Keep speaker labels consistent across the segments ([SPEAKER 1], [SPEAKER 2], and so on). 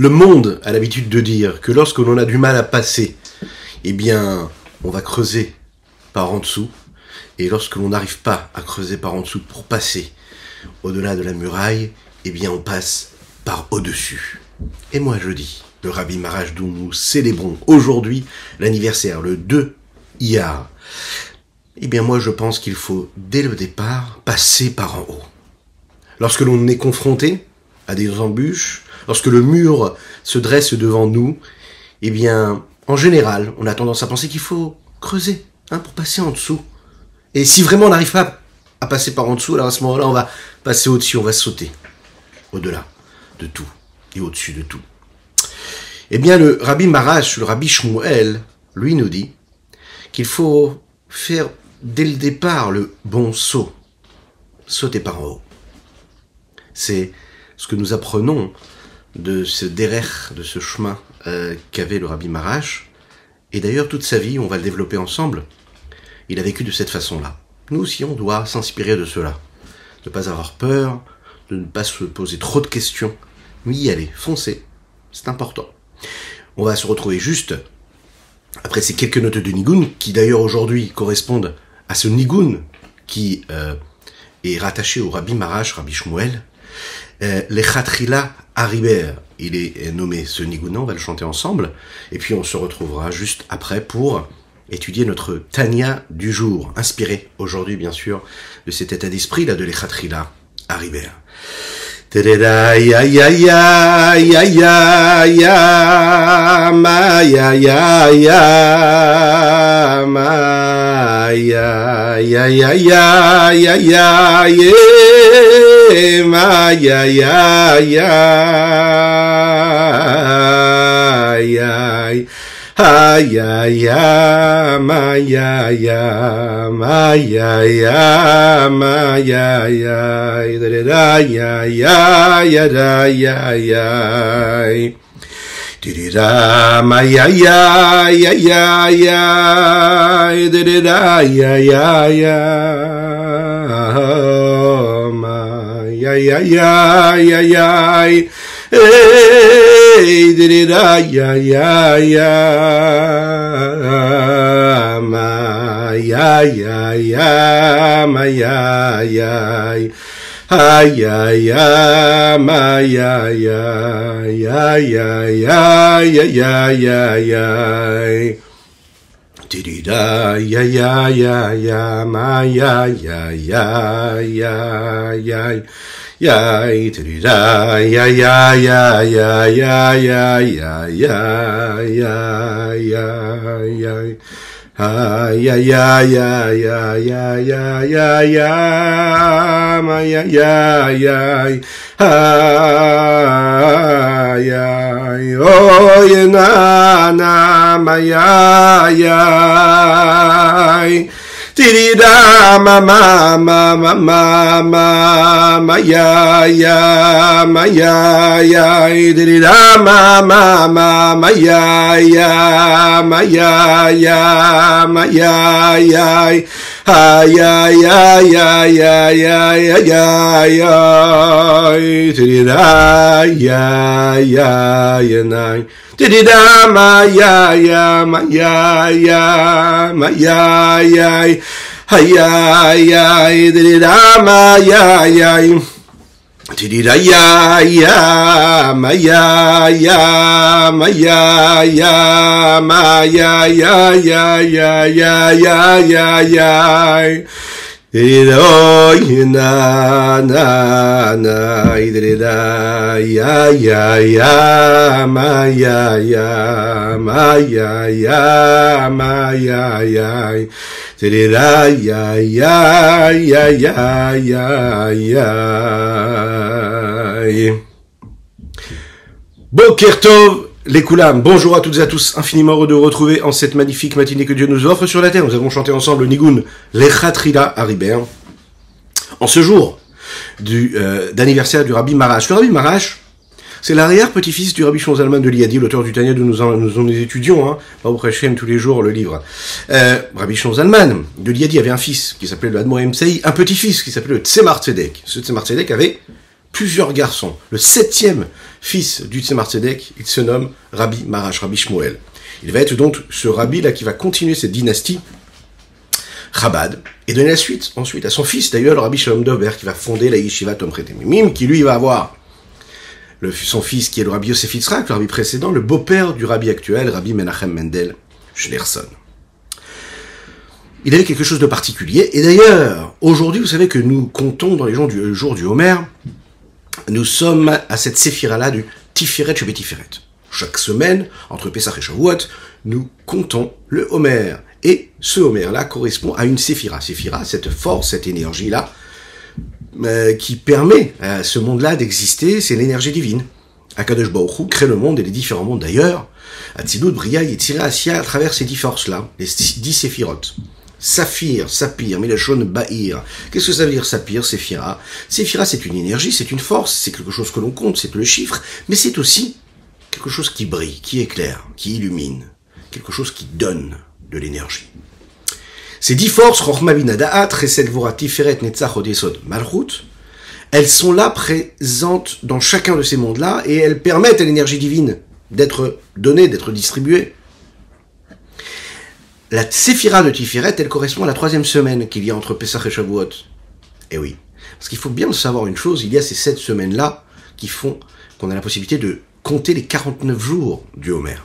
[SPEAKER 1] Le monde a l'habitude de dire que lorsque l'on a du mal à passer, eh bien, on va creuser par en dessous. Et lorsque l'on n'arrive pas à creuser par en dessous pour passer au-delà de la muraille, eh bien, on passe par au-dessus. Et moi, je dis, le Rabbi Maharash, dont nous célébrons aujourd'hui l'anniversaire, le 2 Iyar, eh bien, moi, je pense qu'il faut, dès le départ, passer par en haut. Lorsque l'on est confronté à des embûches, lorsque le mur se dresse devant nous, eh bien, en général, on a tendance à penser qu'il faut creuser pour passer en dessous. Et si vraiment on n'arrive pas à passer par en dessous, alors à ce moment-là, on va passer au-dessus, on va sauter au-delà de tout et au-dessus de tout. Eh bien, le Rabbi Maharash, le Rabbi Shmuel, lui nous dit qu'il faut faire dès le départ le bon saut, sauter par en haut. C'est ce que nous apprenons de ce derer, de ce chemin qu'avait le Rabbi Maharash. Et d'ailleurs, toute sa vie, on va le développer ensemble, il a vécu de cette façon-là. Nous aussi, on doit s'inspirer de cela. De ne pas avoir peur, de ne pas se poser trop de questions, mais y aller, foncer. C'est important. On va se retrouver juste après ces quelques notes de Nigun, qui d'ailleurs aujourd'hui correspondent à ce Nigun qui est rattaché au Rabbi Maharash, Rabbi Shmuel. L'Echatrila Hariber, il est nommé ce Nigun, on va le chanter ensemble, et puis on se retrouvera juste après pour étudier notre Tanya du jour, inspiré aujourd'hui bien sûr de cet état d'esprit là de l'Echatrila Hariber. Ya ya ya ya ya ya ya ma ya ya ya ma ya ya ya ya ya ya ye ma ya ya ya ya ay ay ay ma ya ya ma ya ya ma ya ya da ya ya ya da ya ya da ma ya ya ya ya ya da ya ya ya ma ya ya ya ya ya hey, da ya ya ya ma ya ya ya ma ya ya ay ay ay ma ya ya ya ya ya ya ya ya da ya ya ya ya ma ya ya ya ya ya Yay, da, ya, ya, ya, ya, ya, ya, ya, ya, ya, ya, ya. Ay, ay, ay, ay, ay, ay, ay, ay, ay, ma, ya, ya, ya, ay, ay, oye, na, ma, ya, ya, Tirida ma ma ma ma ma ma ma ya ya ma ya ya tirida ma ma ma ma ya ya ma ya ya ma ya ya ay ay ay ay ay ay ay ay tirida ya ya ya nai Tirida ma ya ya ma ya ya ma ya ya ay ay ay tirida ma ya ya tirida ya ya ma ya ya ma ya ya ma ya ya ya ya ya ya ya ya Tirida na na na tirida ya ya ya ma ya ya ma ya ya ma ya ya tirida ya ya ya ya ya ya Boker Tov les Koulam, bonjour à toutes et à tous, infiniment heureux de vous retrouver en cette magnifique matinée que Dieu nous offre sur la terre. Nous avons chanté ensemble le Nigun, l'Echatrila Hariber, en ce jour d'anniversaire du Rabbi Maharash. Le Rabbi Maharash, c'est l'arrière-petit-fils du Rabbi Shlomo Zalman de Liadi, l'auteur du Tanya, nous étudions, Baruch Hashem, tous les jours, le livre. Rabbi Shlomo Zalman de Liadi avait un fils qui s'appelait le Admor Emsei, un petit-fils qui s'appelait le Tzemar Tzedek. Ce Tzemar Tzedek avait plusieurs garçons. Le 7e fils du Tzemar Tzedek, il se nomme Rabbi Marash, Rabbi Shmuel. Il va être donc ce rabbi-là qui va continuer cette dynastie Chabad, et donner la suite, ensuite, à son fils, d'ailleurs, le Rabbi Shalom Dover, qui va fonder la Yeshiva Tomchei Temimim, qui lui va avoir son fils, qui est le Rabbi Yosef Yitzhak, le rabbi précédent, le beau-père du rabbi actuel, Rabbi Menachem Mendel Schneerson. Il avait quelque chose de particulier, et d'ailleurs, aujourd'hui, vous savez que nous comptons dans les jours du Homer, nous sommes à cette séphira-là du Tiferet Shebet Tiferet. Chaque semaine, entre Pesach et Shavuot, nous comptons le Homer. Et ce Homer-là correspond à une séphira. Séphira, cette force, cette énergie-là, qui permet à ce monde-là d'exister, c'est l'énergie divine. Akadosh Baruch Hu crée le monde et les différents mondes d'ailleurs. Atzilut, Bria, Yetzira, Asya, à travers ces 10 forces-là, les 10 séphirotes. Saphir, Sapir, Milachon, Bahir. Qu'est-ce que ça veut dire Sapir, Séphira? Séphira, c'est une énergie, c'est une force, c'est quelque chose que l'on compte, c'est le chiffre, mais c'est aussi quelque chose qui brille, qui éclaire, qui illumine, quelque chose qui donne de l'énergie. Ces 10 forces, Chochma Bina Da'at, Chesed Gvura Tiferet Netzach Hod Yesod Malchut, elles sont là présentes dans chacun de ces mondes-là et elles permettent à l'énergie divine d'être donnée, d'être distribuée. La Séphira de Tiferet, elle correspond à la 3e semaine qu'il y a entre Pesach et Shavuot. Eh oui, parce qu'il faut bien le savoir une chose, il y a ces 7 semaines-là qui font qu'on a la possibilité de compter les 49 jours du Homer.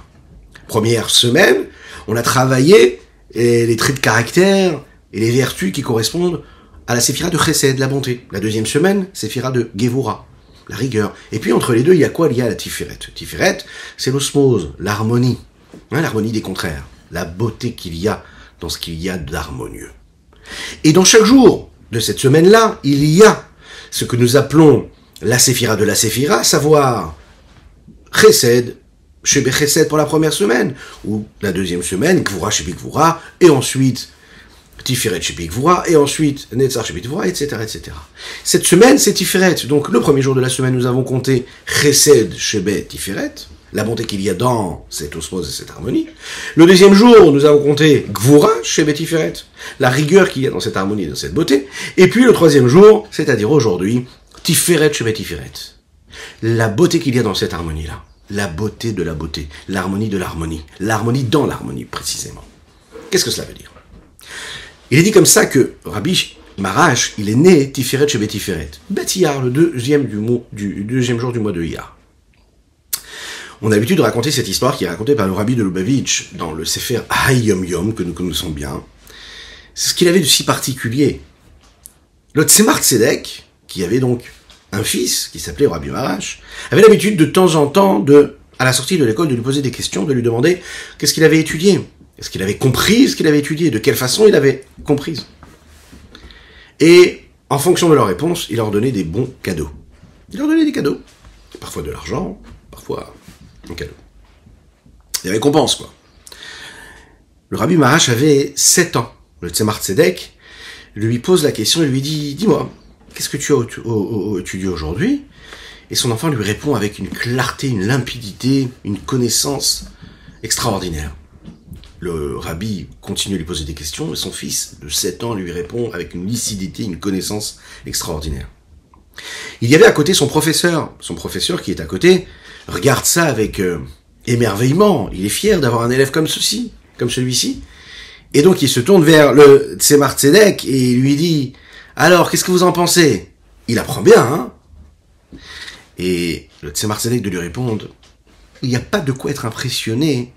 [SPEAKER 1] Première semaine, on a travaillé les traits de caractère et les vertus qui correspondent à la séphira de Chesed, la bonté. La 2e semaine, séphira de Gevura, la rigueur. Et puis entre les deux, il y a quoi? Il y a la Tiferet. Tiferet, c'est l'osmose, l'harmonie, l'harmonie des contraires, la beauté qu'il y a dans ce qu'il y a d'harmonieux. Et dans chaque jour de cette semaine-là, il y a ce que nous appelons la séphira de la séphira, à savoir Chesed, Shebe Chesed pour la première semaine, ou la 2e semaine, Gvura Shebe Gvura, et ensuite Tiferet Shebe Gvura, et ensuite Netzar Shebe Gvura, etc., etc. Cette semaine, c'est Tiferet. Donc le premier jour de la semaine, nous avons compté Chesed Shebe Tiferet, la bonté qu'il y a dans cette osmose et cette harmonie. Le 2e jour, nous avons compté Gvura Shebe Tiferet, la rigueur qu'il y a dans cette harmonie et dans cette beauté. Et puis le 3e jour, c'est-à-dire aujourd'hui, Tiferet Shebe Tiferet, la beauté qu'il y a dans cette harmonie-là. La beauté de la beauté, l'harmonie de l'harmonie, l'harmonie dans l'harmonie précisément. Qu'est-ce que cela veut dire? Il est dit comme ça que Rabbi Marash, il est né Tiferet Shebe Tiferet, Bet Iyar, le 2e jour du mois de Iyar. On a l'habitude de raconter cette histoire qui est racontée par le Rabbi de Lubavitch dans le Sefer Hayom Yom, que nous connaissons bien. C'est ce qu'il avait de si particulier. Le Tzemar Tzedek, qui avait donc un fils, qui s'appelait Rabbi Marash, avait l'habitude de temps en temps, à la sortie de l'école, de lui poser des questions, de lui demander qu'est-ce qu'il avait étudié, est-ce qu'il avait compris ce qu'il avait étudié, de quelle façon il avait compris. Et en fonction de leur réponse, il leur donnait des bons cadeaux. Il leur donnait des cadeaux, parfois de l'argent, parfois un cadeau. Des récompenses, quoi. Le Rabbi Marash avait 7 ans. Le Tzemar Tzedek lui pose la question et lui dit « Dis-moi, qu'est-ce que tu as étudié aujourd'hui ?» Et son enfant lui répond avec une clarté, une limpidité, une connaissance extraordinaire. Le rabbi continue à lui poser des questions et son fils de 7 ans lui répond avec une lucidité, une connaissance extraordinaire. Il y avait à côté son professeur qui est à côté, regarde ça avec émerveillement. Il est fier d'avoir un élève comme celui-ci. Et donc il se tourne vers le Tzemar Tzedek et lui dit « Alors, qu'est-ce que vous en pensez ?» Il apprend bien, hein? Et le Tzemar Tzedek de lui répondre « Il n'y a pas de quoi être impressionné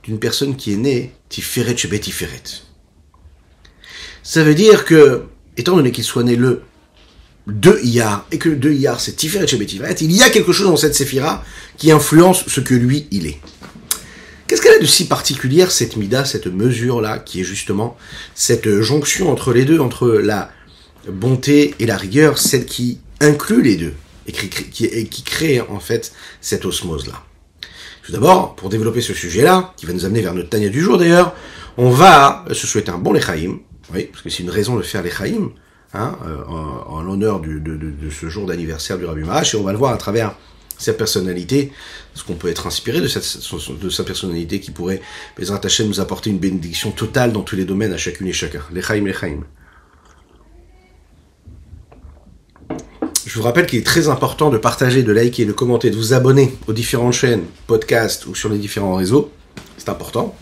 [SPEAKER 1] d'une personne qui est née Tiferet Shebe Tiferet. » Ça veut dire que, étant donné qu'il soit né le 2 Iyar, et que le 2 Iyar c'est Tiferet Shebe Tiferet, il y a quelque chose dans cette séphira qui influence ce que lui, il est. Qu'est-ce qu'elle a de si particulière, cette mida, cette mesure-là, qui est justement cette jonction entre les deux, entre la bonté et la rigueur, celle qui inclut les deux, et qui crée en fait cette osmose-là. Tout d'abord, pour développer ce sujet-là, qui va nous amener vers notre Tanya du jour d'ailleurs, on va se souhaiter un bon Lechaïm, oui, parce que c'est une raison de faire Lechaïm, en l'honneur de ce jour d'anniversaire du Rabbi Marash, et on va le voir à travers sa personnalité, ce qu'on peut être inspiré de sa personnalité qui pourrait, Bezrat Hashem, nous apporter une bénédiction totale dans tous les domaines, à chacune et chacun. Lechaïm, Lechaïm. Je vous rappelle qu'il est très important de partager, de liker, de commenter, de vous abonner aux différentes chaînes, podcasts ou sur les différents réseaux. C'est important.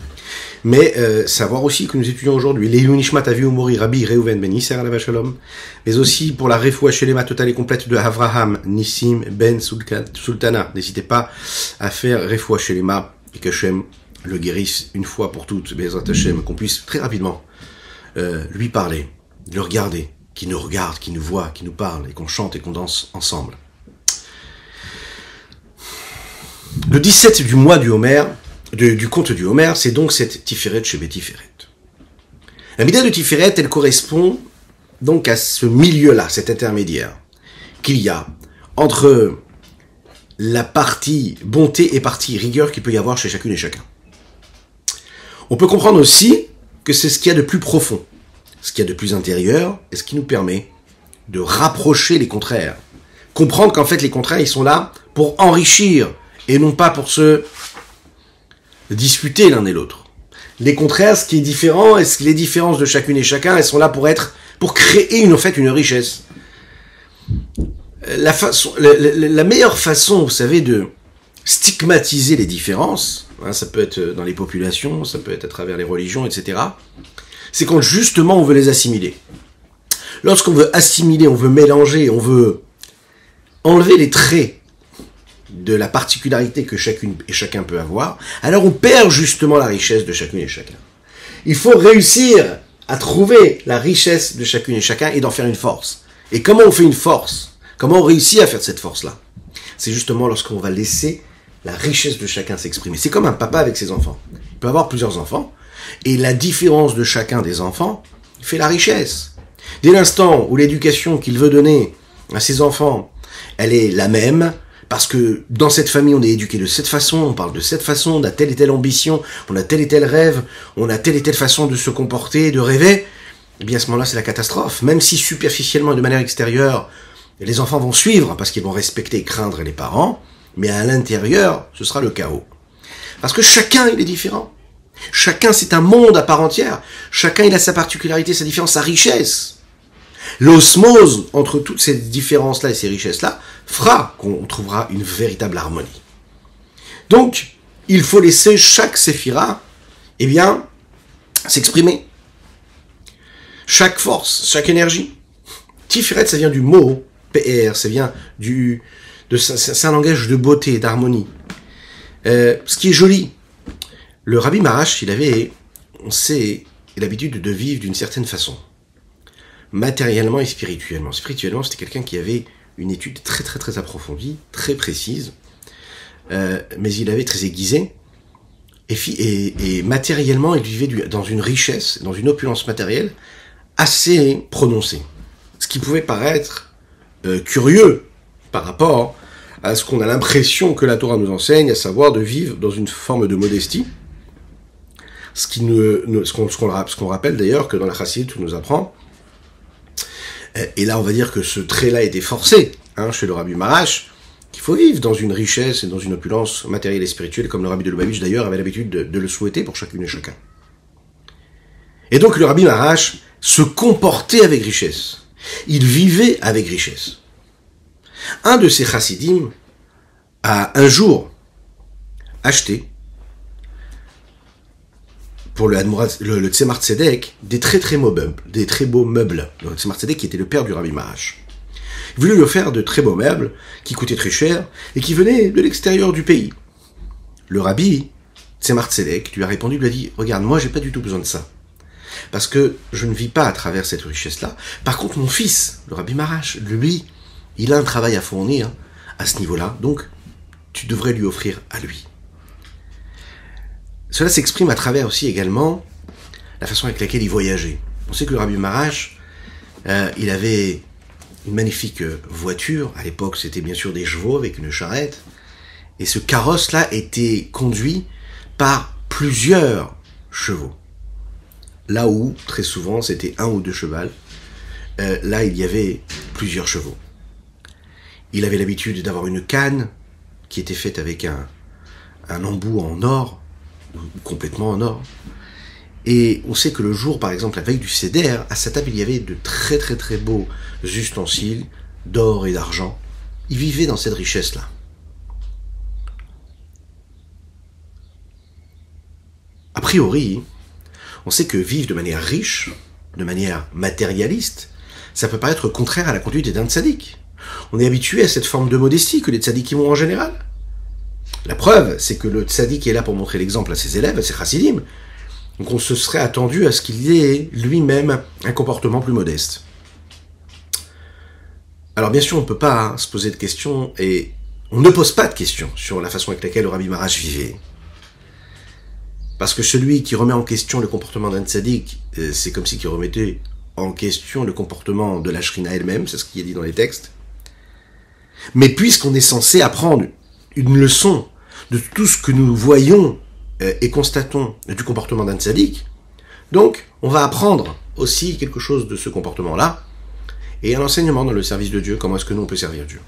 [SPEAKER 1] Mais savoir aussi que nous étudions aujourd'hui les Nishmat Avi Umori Rabbi Reuven Ben Isser Alav Shalom, mais aussi pour la Refoua Shelema totale et complète de Avraham Nissim Ben Sultana. N'hésitez pas à faire Refoua Shelema et que Hashem le guérisse une fois pour toutes, Bezrat Hashem, qu'on puisse très rapidement lui parler, le regarder, qu'il nous regarde, qu'il nous voit, qu'il nous parle et qu'on chante et qu'on danse ensemble. Le 17 du mois du Homer, du conte du Homer, c'est donc cette Tiferet chez Tiferet. La Mida de Tiferet, elle correspond donc à ce milieu-là, cet intermédiaire, qu'il y a entre la partie bonté et partie rigueur qu'il peut y avoir chez chacune et chacun. On peut comprendre aussi que c'est ce qu'il y a de plus profond, ce qu'il y a de plus intérieur, et ce qui nous permet de rapprocher les contraires. Comprendre qu'en fait les contraires, ils sont là pour enrichir, et non pas pour se disputer l'un et l'autre. Les contraires, ce qui est différent, est-ce que les différences de chacune et chacun, elles sont là pour créer une richesse. La meilleure façon, vous savez, de stigmatiser les différences, hein, ça peut être dans les populations, ça peut être à travers les religions, etc., c'est quand justement on veut les assimiler. Lorsqu'on veut assimiler, on veut mélanger, on veut enlever les traits de la particularité que chacune et chacun peut avoir, alors on perd justement la richesse de chacune et chacun. Il faut réussir à trouver la richesse de chacune et chacun et d'en faire une force. Et comment on fait une force? Comment on réussit à faire cette force-là? C'est justement lorsqu'on va laisser la richesse de chacun s'exprimer. C'est comme un papa avec ses enfants. Il peut avoir plusieurs enfants, et la différence de chacun des enfants fait la richesse. Dès l'instant où l'éducation qu'il veut donner à ses enfants, elle est la même, parce que dans cette famille, on est éduqué de cette façon, on parle de cette façon, on a telle et telle ambition, on a tel et tel rêve, on a telle et telle façon de se comporter, de rêver, eh bien à ce moment-là, c'est la catastrophe. Même si superficiellement et de manière extérieure, les enfants vont suivre, parce qu'ils vont respecter et craindre les parents, mais à l'intérieur, ce sera le chaos. Parce que chacun, il est différent. Chacun, c'est un monde à part entière. Chacun, il a sa particularité, sa différence, sa richesse. L'osmose entre toutes ces différences-là et ces richesses-là fera qu'on trouvera une véritable harmonie. Donc, il faut laisser chaque séphira, eh bien, s'exprimer. Chaque force, chaque énergie. Tiferet, ça vient du mot PR, ça vient c'est un langage de beauté, d'harmonie. Ce qui est joli. Le Rabbi Marash, on sait, l'habitude de vivre d'une certaine façon. Matériellement et spirituellement. Spirituellement, c'était quelqu'un qui avait une étude très très très approfondie, très précise, mais il avait très aiguisé, et matériellement, il vivait dans une richesse, dans une opulence matérielle assez prononcée. Ce qui pouvait paraître curieux par rapport à ce qu'on a l'impression que la Torah nous enseigne, à savoir de vivre dans une forme de modestie, ce qu'on rappelle d'ailleurs que dans la Chassidut, on nous apprend. Et là, on va dire que ce trait-là était forcé, chez le Rabbi Marash, qu'il faut vivre dans une richesse et dans une opulence matérielle et spirituelle, comme le Rabbi de Lubavitch, d'ailleurs, avait l'habitude de le souhaiter pour chacune et chacun. Et donc, le Rabbi Marash se comportait avec richesse. Il vivait avec richesse. Un de ses chassidim a un jour acheté pour le Tzemar Tzedek, des très beaux meubles. Le Tzemar Tzedek qui était le père du Rabbi Marash. Il voulait lui offrir de très beaux meubles, qui coûtaient très cher, et qui venaient de l'extérieur du pays. Le Rabbi Tzemar Tzedek lui a répondu, lui a dit, regarde, moi j'ai pas du tout besoin de ça. Parce que je ne vis pas à travers cette richesse-là. Par contre, mon fils, le Rabbi Marash, lui, il a un travail à fournir à ce niveau-là, donc tu devrais lui offrir à lui. Cela s'exprime à travers aussi également la façon avec laquelle il voyageait. On sait que le Rabbi Marash, il avait une magnifique voiture. À l'époque, c'était bien sûr des chevaux avec une charrette. Et ce carrosse-là était conduit par plusieurs chevaux. Là où, très souvent, c'était un ou deux chevaux, là, il y avait plusieurs chevaux. Il avait l'habitude d'avoir une canne qui était faite avec un embout en or, complètement en or. Et on sait que le jour, par exemple, la veille du Seder, à sa table, il y avait de très très très beaux ustensiles d'or et d'argent. Il vivait dans cette richesse-là. A priori, on sait que vivre de manière riche, de manière matérialiste, ça peut paraître contraire à la conduite d'un tzaddik. On est habitué à cette forme de modestie que les tzaddikim ont en général. La preuve, c'est que le tzaddik est là pour montrer l'exemple à ses élèves, à ses chassidim. Donc on se serait attendu à ce qu'il ait lui-même un comportement plus modeste. Alors bien sûr, on ne peut pas se poser de questions, et on ne pose pas de questions sur la façon avec laquelle le Rabbi Maharash vivait. Parce que celui qui remet en question le comportement d'un tzaddik, c'est comme s'il remettait en question le comportement de la Shrina elle-même, c'est ce qui est dit dans les textes. Mais puisqu'on est censé apprendre une leçon de tout ce que nous voyons et constatons du comportement d'un tzaddik, donc on va apprendre aussi quelque chose de ce comportement-là, et un enseignement dans le service de Dieu, comment est-ce que nous on peut servir Dieu.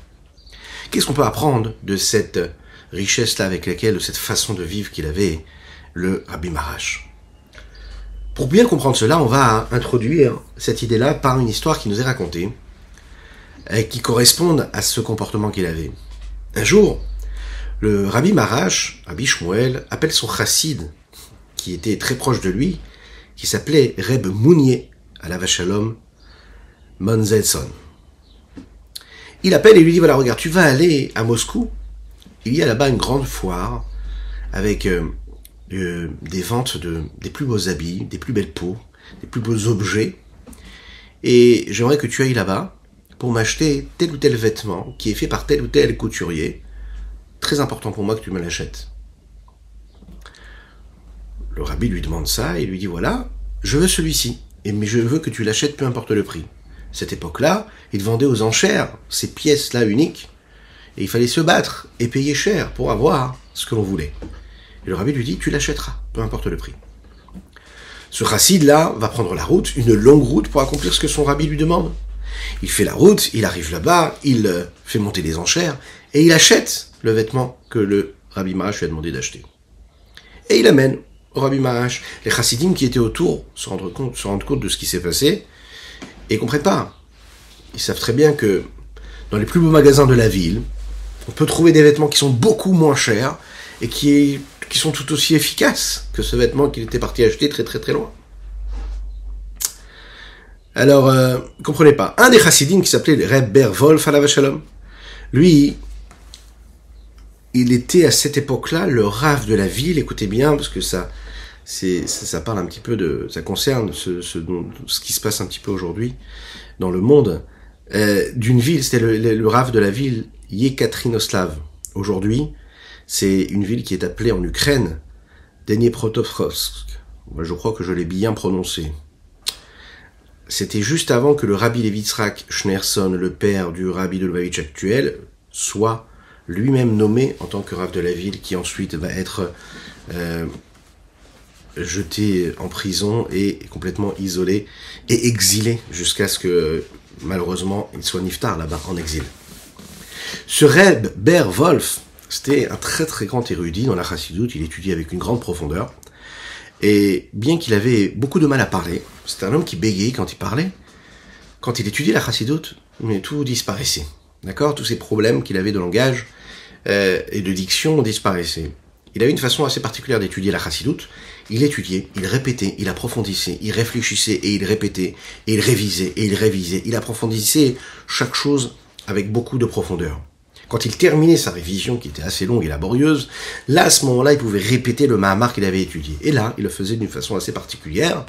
[SPEAKER 1] Qu'est-ce qu'on peut apprendre de cette richesse-là avec laquelle, de cette façon de vivre qu'il avait, le Rabbi Maharash? Pour bien comprendre cela, on va introduire cette idée-là par une histoire qui nous est racontée, qui correspond à ce comportement qu'il avait. Un jour, le Rabbi Maharash, Rabbi Shmuel, appelle son chassid, qui était très proche de lui, qui s'appelait Reb Mounier, alav shalom, Monzelson. Il appelle et lui dit, voilà, regarde, tu vas aller à Moscou, il y a là-bas une grande foire, avec des ventes des plus beaux habits, des plus belles peaux, des plus beaux objets, et j'aimerais que tu ailles là-bas pour m'acheter tel ou tel vêtement qui est fait par tel ou tel couturier. Très important pour moi que tu me l'achètes. Le rabbi lui demande ça et lui dit, voilà, je veux celui-ci, mais je veux que tu l'achètes peu importe le prix. À cette époque-là, il vendait aux enchères ces pièces-là uniques, et il fallait se battre et payer cher pour avoir ce que l'on voulait. Et le rabbi lui dit, tu l'achèteras, peu importe le prix. Ce chassid-là va prendre la route, une longue route, pour accomplir ce que son rabbi lui demande. Il fait la route, il arrive là-bas, il fait monter les enchères, et il achète le vêtement que le Rabbi Maharash lui a demandé d'acheter. Et il amène au Rabbi Maharash. Les chassidim qui étaient autour se rendent compte de ce qui s'est passé, et ne comprennent pas. Ils savent très bien que dans les plus beaux magasins de la ville, on peut trouver des vêtements qui sont beaucoup moins chers, et qui sont tout aussi efficaces que ce vêtement qu'il était parti acheter très très très loin. Alors, comprenez pas. Un des chassidim qui s'appelait Reb Ber Wolf alav shalom, lui, il était à cette époque-là le rav de la ville. Écoutez bien, parce que ça parle un petit peu de, ça concerne ce qui se passe un petit peu aujourd'hui dans le monde, d'une ville. C'était le rav de la ville Yekaterinoslav. Aujourd'hui, c'est une ville qui est appelée en Ukraine Dniepropetrovsk. Moi, je crois que je l'ai bien prononcé. C'était juste avant que le Rabbi Levi Yitzhak Schneerson, le père du Rabbi de Lubavitch actuel, soit lui-même nommé en tant que Rav de la ville, qui ensuite va être jeté en prison et complètement isolé et exilé jusqu'à ce que, malheureusement, il soit niftar là-bas, en exil. Ce Reb Ber Wolf, c'était un très très grand érudit dans la chassidoute, il étudiait avec une grande profondeur. Et bien qu'il avait beaucoup de mal à parler, c'était un homme qui bégayait quand il parlait. Quand il étudiait la chassidoute, mais tout disparaissait. D'accord ? Tous ces problèmes qu'il avait de langage et de diction disparaissaient. Il avait une façon assez particulière d'étudier la chassidoute. Il étudiait, il répétait, il approfondissait, il réfléchissait et il répétait, et il révisait et il révisait. Il approfondissait chaque chose avec beaucoup de profondeur. Quand il terminait sa révision, qui était assez longue et laborieuse, là, à ce moment-là, il pouvait répéter le Mahamar qu'il avait étudié. Et là, il le faisait d'une façon assez particulière.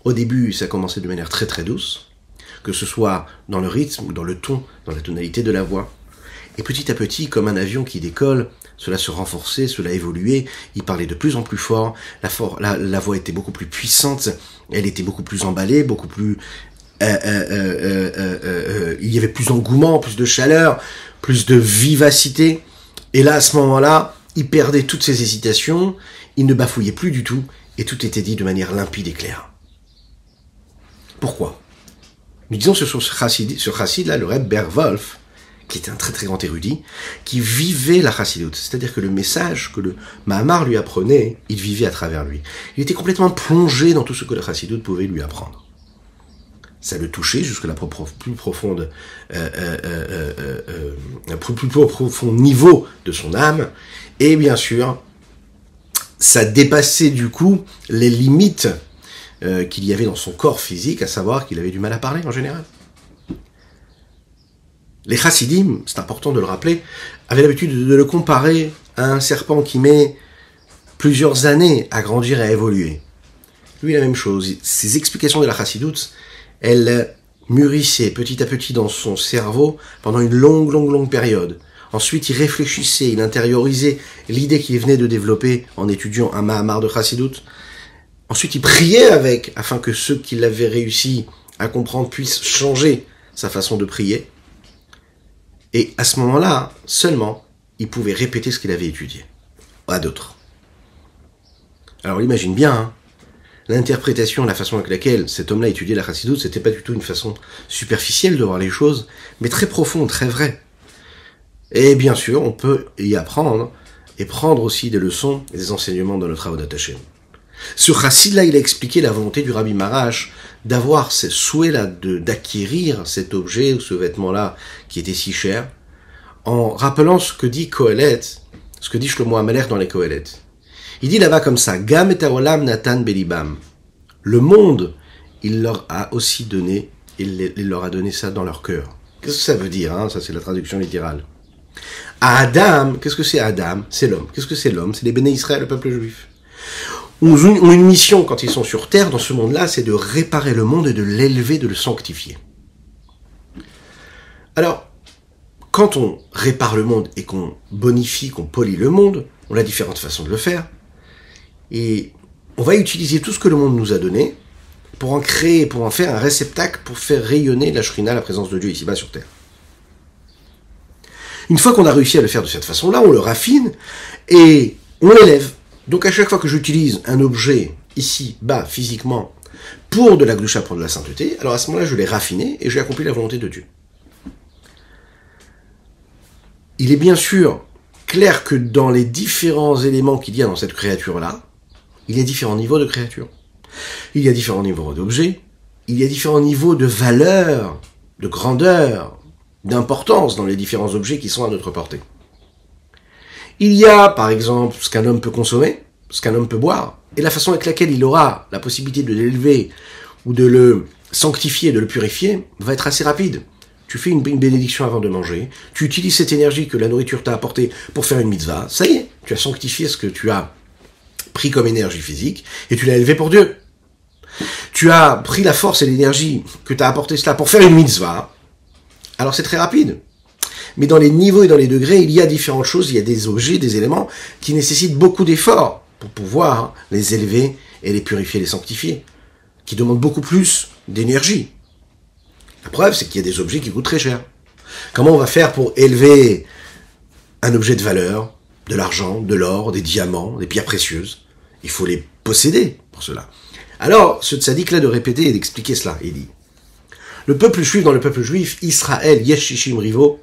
[SPEAKER 1] Au début, ça commençait de manière très très douce, que ce soit dans le rythme ou dans le ton, dans la tonalité de la voix. Et petit à petit, comme un avion qui décolle, cela se renforçait, cela évoluait, il parlait de plus en plus fort, la voix était beaucoup plus puissante, elle était beaucoup plus emballée, beaucoup plus... il y avait plus d'engouement, plus de chaleur, plus de vivacité. Et là, à ce moment-là, il perdait toutes ses hésitations, il ne bafouillait plus du tout, et tout était dit de manière limpide et claire. Pourquoi ? Nous disons ce chassid-là, le Reb Ber Wolf, qui était un très très grand érudit, qui vivait la chassidoute. C'est-à-dire que le message que le Mahamar lui apprenait, il vivait à travers lui. Il était complètement plongé dans tout ce que la chassidoute pouvait lui apprendre. ça le touchait jusqu'à la plus profonde, plus profond niveau de son âme, et bien sûr, ça dépassait du coup les limites qu'il y avait dans son corps physique, à savoir qu'il avait du mal à parler en général. Les chassidim, c'est important de le rappeler, avaient l'habitude de le comparer à un serpent qui met plusieurs années à grandir et à évoluer. Lui, la même chose. Ses explications de la chassidoute, elles mûrissaient petit à petit dans son cerveau pendant une longue période. Ensuite, il réfléchissait, il intériorisait l'idée qu'il venait de développer en étudiant un Mahamar de chassidoute. Ensuite, il priait avec, afin que ceux qui l'avaient réussi à comprendre puissent changer sa façon de prier. Et à ce moment-là, seulement, il pouvait répéter ce qu'il avait étudié à d'autres. Alors, on imagine bien, hein, l'interprétation, la façon avec laquelle cet homme-là étudiait la chassidoute, c'était pas du tout une façon superficielle de voir les choses, mais très profonde, très vraie. Et bien sûr, on peut y apprendre, et prendre aussi des leçons et des enseignements dans notre Avodat Hashem. Ce chassid-là, il a expliqué la volonté du Rabbi Marash d'avoir ce souhait-là d'acquérir cet objet ou ce vêtement-là qui était si cher, en rappelant ce que dit Kohelet, ce que dit Shlomo Amalek dans les Kohelet. Il dit là-bas comme ça, Gam et haolam natan belibam. Le monde, il leur a aussi donné, il leur a donné ça dans leur cœur. Qu'est-ce que ça veut dire, hein? Ça c'est la traduction littérale. À Adam, qu'est-ce que c'est Adam? C'est l'homme. Qu'est-ce que c'est l'homme? C'est les béné Israël, le peuple juif. Ont une mission quand ils sont sur terre, dans ce monde-là, c'est de réparer le monde et de l'élever, de le sanctifier. Alors, quand on répare le monde et qu'on bonifie, qu'on polit le monde, on a différentes façons de le faire. Et on va utiliser tout ce que le monde nous a donné pour en créer, pour en faire un réceptacle, pour faire rayonner la Shrina, la présence de Dieu ici-bas sur terre. Une fois qu'on a réussi à le faire de cette façon-là, on le raffine et on l'élève. Donc à chaque fois que j'utilise un objet ici, bas, physiquement, pour de la gdusha, pour de la sainteté, alors à ce moment-là, je l'ai raffiné et j'ai accompli la volonté de Dieu. Il est bien sûr clair que dans les différents éléments qu'il y a dans cette créature-là, il y a différents niveaux de créature. Il y a différents niveaux d'objets, il y a différents niveaux de valeur, de grandeur, d'importance dans les différents objets qui sont à notre portée. Il y a, par exemple, ce qu'un homme peut consommer, ce qu'un homme peut boire, et la façon avec laquelle il aura la possibilité de l'élever ou de le sanctifier, de le purifier, va être assez rapide. Tu fais une bénédiction avant de manger, tu utilises cette énergie que la nourriture t'a apportée pour faire une mitzvah, ça y est, tu as sanctifié ce que tu as pris comme énergie physique, et tu l'as élevé pour Dieu. Tu as pris la force et l'énergie que t'as apporté cela pour faire une mitzvah, alors c'est très rapide. Mais dans les niveaux et dans les degrés, il y a différentes choses, il y a des objets, des éléments qui nécessitent beaucoup d'efforts pour pouvoir les élever et les purifier, les sanctifier, qui demandent beaucoup plus d'énergie. La preuve, c'est qu'il y a des objets qui coûtent très cher. Comment on va faire pour élever un objet de valeur, de l'argent, de l'or, des diamants, des pierres précieuses? Il faut les posséder pour cela. Alors, ce tzaddik-là de répéter et d'expliquer cela, il dit, le peuple juif, dans le peuple juif, Israël, Yeshishim Rivo,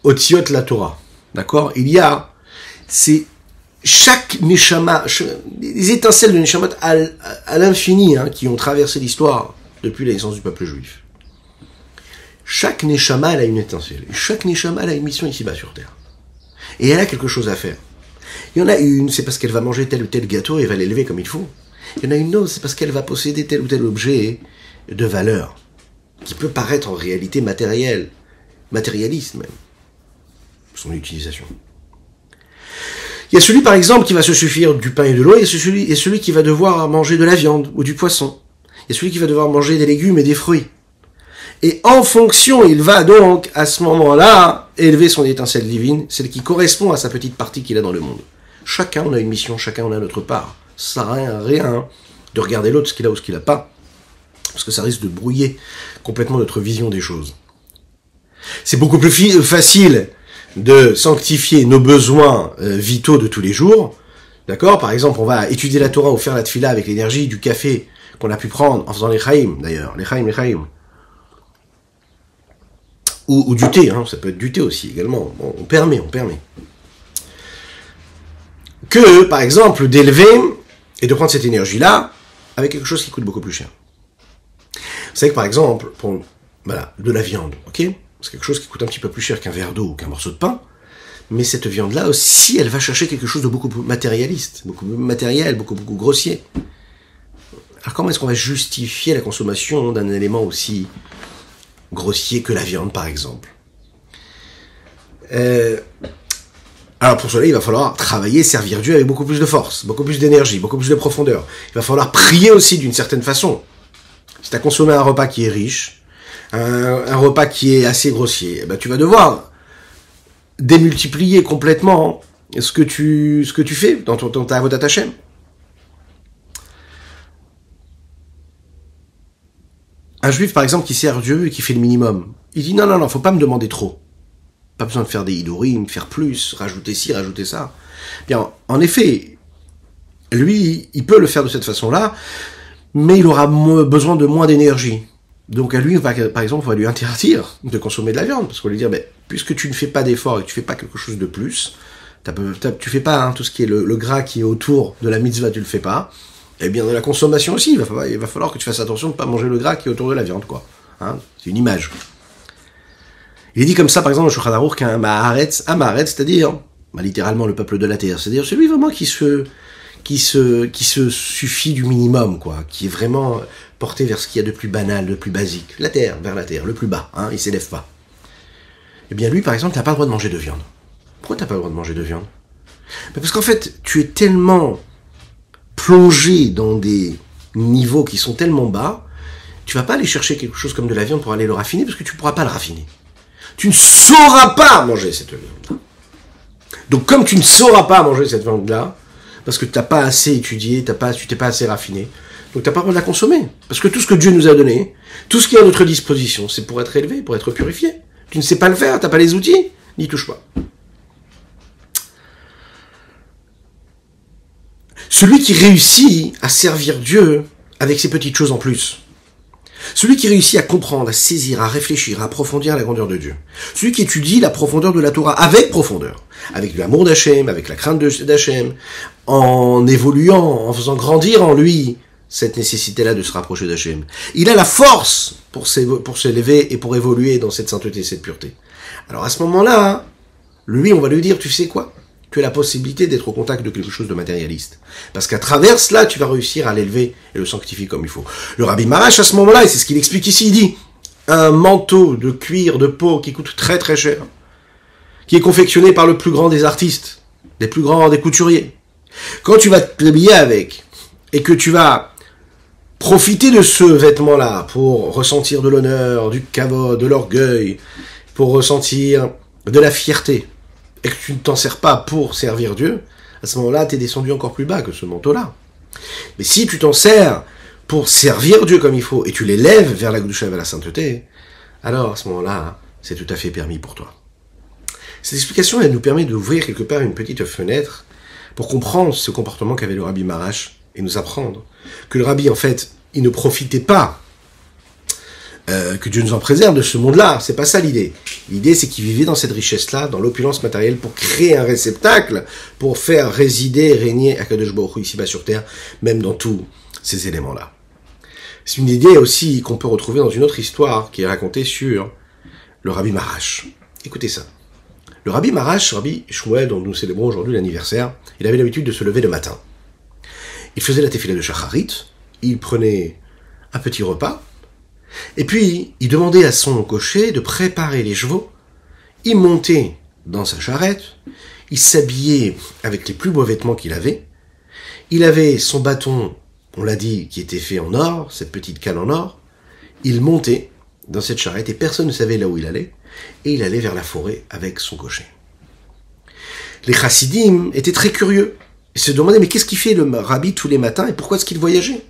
[SPEAKER 1] Otziot la Torah. D'accord? Il y a, c'est chaque neshama, les étincelles de neshamot à l'infini, hein, qui ont traversé l'histoire depuis la naissance du peuple juif. Chaque neshama, elle a une étincelle. Chaque neshama, elle a une mission ici-bas sur terre. Et elle a quelque chose à faire. Il y en a une, c'est parce qu'elle va manger tel ou tel gâteau et va l'élever comme il faut. Il y en a une autre, c'est parce qu'elle va posséder tel ou tel objet de valeur, qui peut paraître en réalité matériel, matérialiste même, son utilisation. Il y a celui, par exemple, qui va se suffire du pain et de l'eau, et celui qui va devoir manger de la viande ou du poisson. Il y a celui qui va devoir manger des légumes et des fruits. Et en fonction, il va donc, à ce moment-là, élever son étincelle divine, celle qui correspond à sa petite partie qu'il a dans le monde. Chacun, on a une mission, chacun, on a notre part. Ça sert à rien de regarder l'autre, ce qu'il a ou ce qu'il n'a pas, parce que ça risque de brouiller complètement notre vision des choses. C'est beaucoup plus facile de sanctifier nos besoins vitaux de tous les jours. D'accord? Par exemple, on va étudier la Torah ou faire la tefila avec l'énergie du café qu'on a pu prendre en faisant les chaim, d'ailleurs. Les chaim. Ou du thé, hein, ça peut être du thé aussi également. Bon, on permet. Que, par exemple, d'élever et de prendre cette énergie-là avec quelque chose qui coûte beaucoup plus cher. savez que par exemple, pour de la viande, ok, c'est quelque chose qui coûte un petit peu plus cher qu'un verre d'eau ou qu'un morceau de pain, mais cette viande-là aussi, elle va chercher quelque chose de beaucoup plus matérialiste, beaucoup plus matériel, beaucoup grossier. Alors comment est-ce qu'on va justifier la consommation d'un élément aussi grossier que la viande, par exemple? Alors pour cela, il va falloir travailler, servir Dieu avec beaucoup plus de force, beaucoup plus d'énergie, beaucoup plus de profondeur. Il va falloir prier aussi d'une certaine façon. Si tu as consommé un repas qui est riche, un repas qui est assez grossier, eh ben tu vas devoir démultiplier complètement ce que tu fais dans ta avodat Hashem. Un juif, par exemple, qui sert Dieu et qui fait le minimum, il dit non, faut pas me demander trop. Pas besoin de faire des hidurim, faire plus, rajouter ci, rajouter ça. Bien, en effet, lui, il peut le faire de cette façon-là, mais il aura besoin de moins d'énergie. Donc à lui, par exemple, on va lui interdire de consommer de la viande, parce qu'on va lui dire, puisque tu ne fais pas d'effort et que tu fais pas quelque chose de plus, tu fais pas tout ce qui est le gras qui est autour de la mitzvah, tu le fais pas, et bien dans la consommation aussi, il va falloir que tu fasses attention de ne pas manger le gras qui est autour de la viande, quoi. Hein, c'est une image. Il est dit comme ça, par exemple, au Shulchan Aruch, qu'un Ma'aretz, c'est-à-dire, littéralement le peuple de la terre, c'est-à-dire celui vraiment qui se suffit du minimum, quoi, qui est vraiment porté vers ce qu'il y a de plus banal, de plus basique. La terre, vers la terre, le plus bas, hein, il s'élève pas. Eh bien lui, par exemple, t'as pas le droit de manger de viande. Pourquoi t'as pas le droit de manger de viande? Parce qu'en fait, tu es tellement plongé dans des niveaux qui sont tellement bas, tu vas pas aller chercher quelque chose comme de la viande pour aller le raffiner, parce que tu pourras pas le raffiner. Tu ne sauras pas manger cette viande-là. Donc comme tu ne sauras pas manger cette viande-là, parce que tu n'as pas assez étudié, tu t'es pas assez raffiné, donc tu n'as pas le droit de la consommer. Parce que tout ce que Dieu nous a donné, tout ce qui est à notre disposition, c'est pour être élevé, pour être purifié. Tu ne sais pas le faire, tu n'as pas les outils, n'y touche pas. Celui qui réussit à servir Dieu avec ces petites choses en plus, celui qui réussit à comprendre, à saisir, à réfléchir, à approfondir la grandeur de Dieu. Celui qui étudie la profondeur de la Torah avec profondeur, avec l'amour d'Hachem, avec la crainte d'Hachem, en évoluant, en faisant grandir en lui cette nécessité-là de se rapprocher d'Hachem. Il a la force pour s'élever et pour évoluer dans cette sainteté, cette pureté. Alors à ce moment-là, lui, on va lui dire, tu sais quoi ? Tu as la possibilité d'être au contact de quelque chose de matérialiste. Parce qu'à travers cela, tu vas réussir à l'élever et le sanctifier comme il faut. Le Rabbi Marash, à ce moment-là, et c'est ce qu'il explique ici, il dit, un manteau de cuir, de peau, qui coûte très très cher, qui est confectionné par le plus grand des artistes, des plus grands des couturiers. Quand tu vas t'habiller avec, et que tu vas profiter de ce vêtement-là pour ressentir de l'honneur, du kavod, de l'orgueil, pour ressentir de la fierté, et que tu ne t'en sers pas pour servir Dieu, à ce moment-là, tu es descendu encore plus bas que ce manteau-là. Mais si tu t'en sers pour servir Dieu comme il faut, et tu l'élèves vers la Gdusha et vers la sainteté, alors à ce moment-là, c'est tout à fait permis pour toi. Cette explication, elle nous permet d'ouvrir quelque part une petite fenêtre pour comprendre ce comportement qu'avait le Rabbi Marash et nous apprendre que le Rabbi, en fait, il ne profitait pas que Dieu nous en préserve de ce monde-là. C'est pas ça l'idée. L'idée, c'est qu'il vivait dans cette richesse-là, dans l'opulence matérielle, pour créer un réceptacle, pour faire résider, régner Akadosh Baruch Hu ici-bas sur terre, même dans tous ces éléments-là. C'est une idée aussi qu'on peut retrouver dans une autre histoire qui est racontée sur le Rabbi Marash. Écoutez ça. Le Rabbi Marash, Rabbi Shmuel, dont nous célébrons aujourd'hui l'anniversaire, il avait l'habitude de se lever le matin. Il faisait la tefila de Shacharit, il prenait un petit repas, et puis il demandait à son cocher de préparer les chevaux, il montait dans sa charrette, il s'habillait avec les plus beaux vêtements qu'il avait, il avait son bâton, on l'a dit, qui était fait en or, cette petite canne en or, il montait dans cette charrette et personne ne savait là où il allait, et il allait vers la forêt avec son cocher. Les chassidim étaient très curieux. Ils se demandaient, mais qu'est-ce qu'il fait le rabbi tous les matins et pourquoi est-ce qu'il voyageait?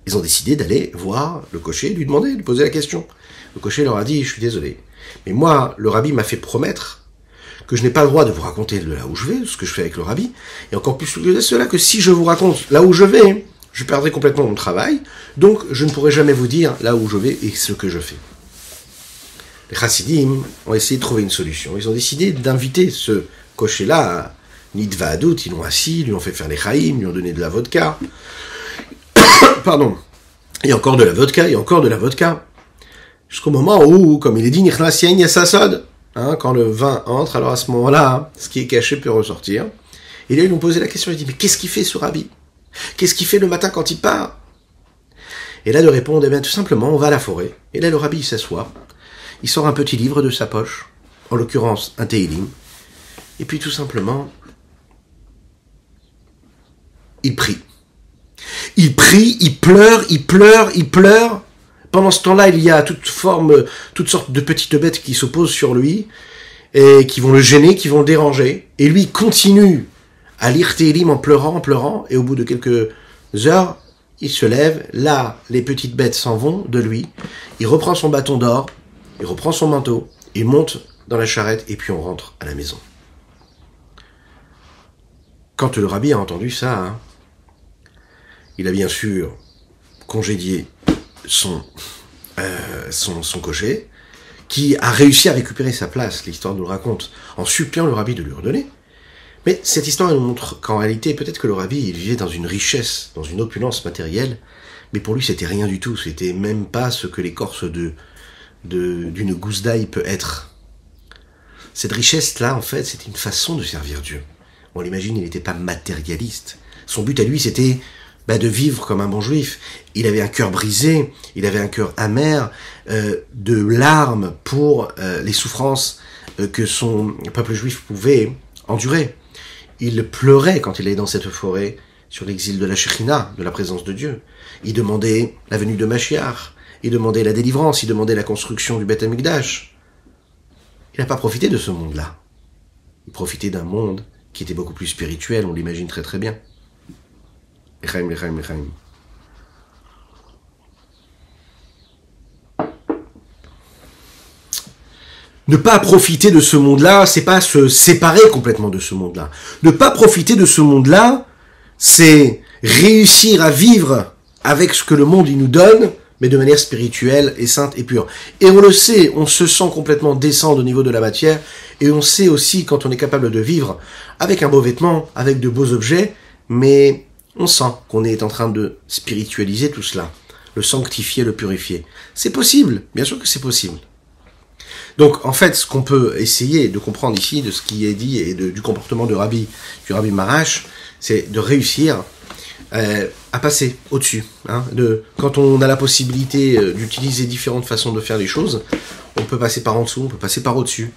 [SPEAKER 1] Ils ont décidé d'aller voir le cocher, lui demander, lui poser la question. Le cocher leur a dit, je suis désolé, mais moi, le rabbi m'a fait promettre que je n'ai pas le droit de vous raconter de là où je vais, ce que je fais avec le rabbi, et encore plus que cela, que si je vous raconte là où je vais, je perdrai complètement mon travail, donc je ne pourrai jamais vous dire là où je vais et ce que je fais. Les chassidim ont essayé de trouver une solution. Ils ont décidé d'inviter ce cocher-là à Nidva Adout, ils l'ont assis, lui ont fait faire les chaïm, lui ont donné de la vodka. Pardon. Il y a encore de la vodka, il y a encore de la vodka. Jusqu'au moment où, comme il est dit, Nichnas Yain Yasasod, quand le vin entre, alors à ce moment-là, ce qui est caché peut ressortir. Et là, ils lui ont posé la question, il dit, mais qu'est-ce qu'il fait ce rabbi? Qu'est-ce qu'il fait le matin quand il part? Et là, de répondre, eh bien, tout simplement, on va à la forêt. Et là, le rabbi, il s'assoit, il sort un petit livre de sa poche, en l'occurrence, un Teilim, et puis tout simplement, il prie. Il prie, il pleure, il pleure, il pleure. Pendant ce temps-là, il y a toutes sortes de petites bêtes qui s'opposent sur lui, et qui vont le gêner, qui vont le déranger. Et lui, il continue à lire Teilim en pleurant, et au bout de quelques heures, il se lève, là, les petites bêtes s'en vont de lui, il reprend son bâton d'or, il reprend son manteau, il monte dans la charrette, et puis on rentre à la maison. Quand le rabbi a entendu ça, il a bien sûr congédié son cocher, qui a réussi à récupérer sa place, l'histoire nous le raconte, en suppliant le rabbi de lui redonner. Mais cette histoire nous montre qu'en réalité, peut-être que le rabbi, il vivait dans une richesse, dans une opulence matérielle, mais pour lui, c'était rien du tout. C'était même pas ce que l'écorce d'une gousse d'ail peut être. Cette richesse-là, en fait, c'était une façon de servir Dieu. On l'imagine, il n'était pas matérialiste. Son but à lui, c'était de vivre comme un bon juif. Il avait un cœur brisé, il avait un cœur amer, de larmes pour les souffrances que son peuple juif pouvait endurer. Il pleurait quand il allait dans cette forêt sur l'exil de la Shekhinah, de la présence de Dieu. Il demandait la venue de Mashiach, il demandait la délivrance, il demandait la construction du Beth Amikdash. Il n'a pas profité de ce monde-là. Il profitait d'un monde qui était beaucoup plus spirituel, on l'imagine très très bien. L'chaim, l'chaim, l'chaim. Ne pas profiter de ce monde-là, c'est pas se séparer complètement de ce monde-là. Ne pas profiter de ce monde-là, c'est réussir à vivre avec ce que le monde il nous donne, mais de manière spirituelle et sainte et pure. Et on le sait, on se sent complètement descendre au niveau de la matière, et on sait aussi quand on est capable de vivre avec un beau vêtement, avec de beaux objets, mais on sent qu'on est en train de spiritualiser tout cela, le sanctifier, le purifier. C'est possible, bien sûr que c'est possible. Donc, en fait, ce qu'on peut essayer de comprendre ici, de ce qui est dit et du comportement du rabbi Maharash, c'est de réussir à passer au-dessus. Quand on a la possibilité d'utiliser différentes façons de faire les choses, on peut passer par en dessous, on peut passer par au-dessus.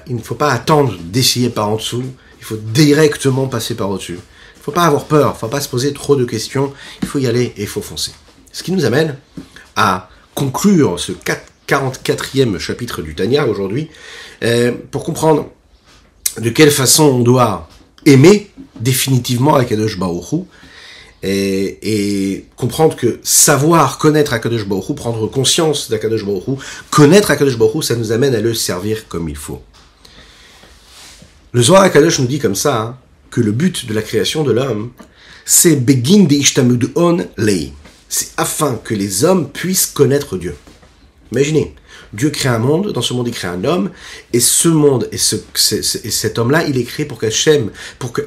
[SPEAKER 1] Il ne faut pas attendre d'essayer par en dessous, il faut directement passer par au-dessus. Il ne faut pas avoir peur, il ne faut pas se poser trop de questions, il faut y aller et il faut foncer. Ce qui nous amène à conclure ce 44e chapitre du Tanya aujourd'hui, pour comprendre de quelle façon on doit aimer définitivement Akadosh Baruch Hu, et comprendre que savoir connaître Akadosh Baruch Hu, prendre conscience d'Akadosh Baruch Hu, connaître Akadosh Baruch Hu, ça nous amène à le servir comme il faut. Le Zohar HaKadosh nous dit comme ça, que le but de la création de l'homme, c'est Begin de Ishtamudon Lei. C'est afin que les hommes puissent connaître Dieu. Imaginez, Dieu crée un monde, dans ce monde il crée un homme, et ce monde, et cet homme-là, il est créé pour que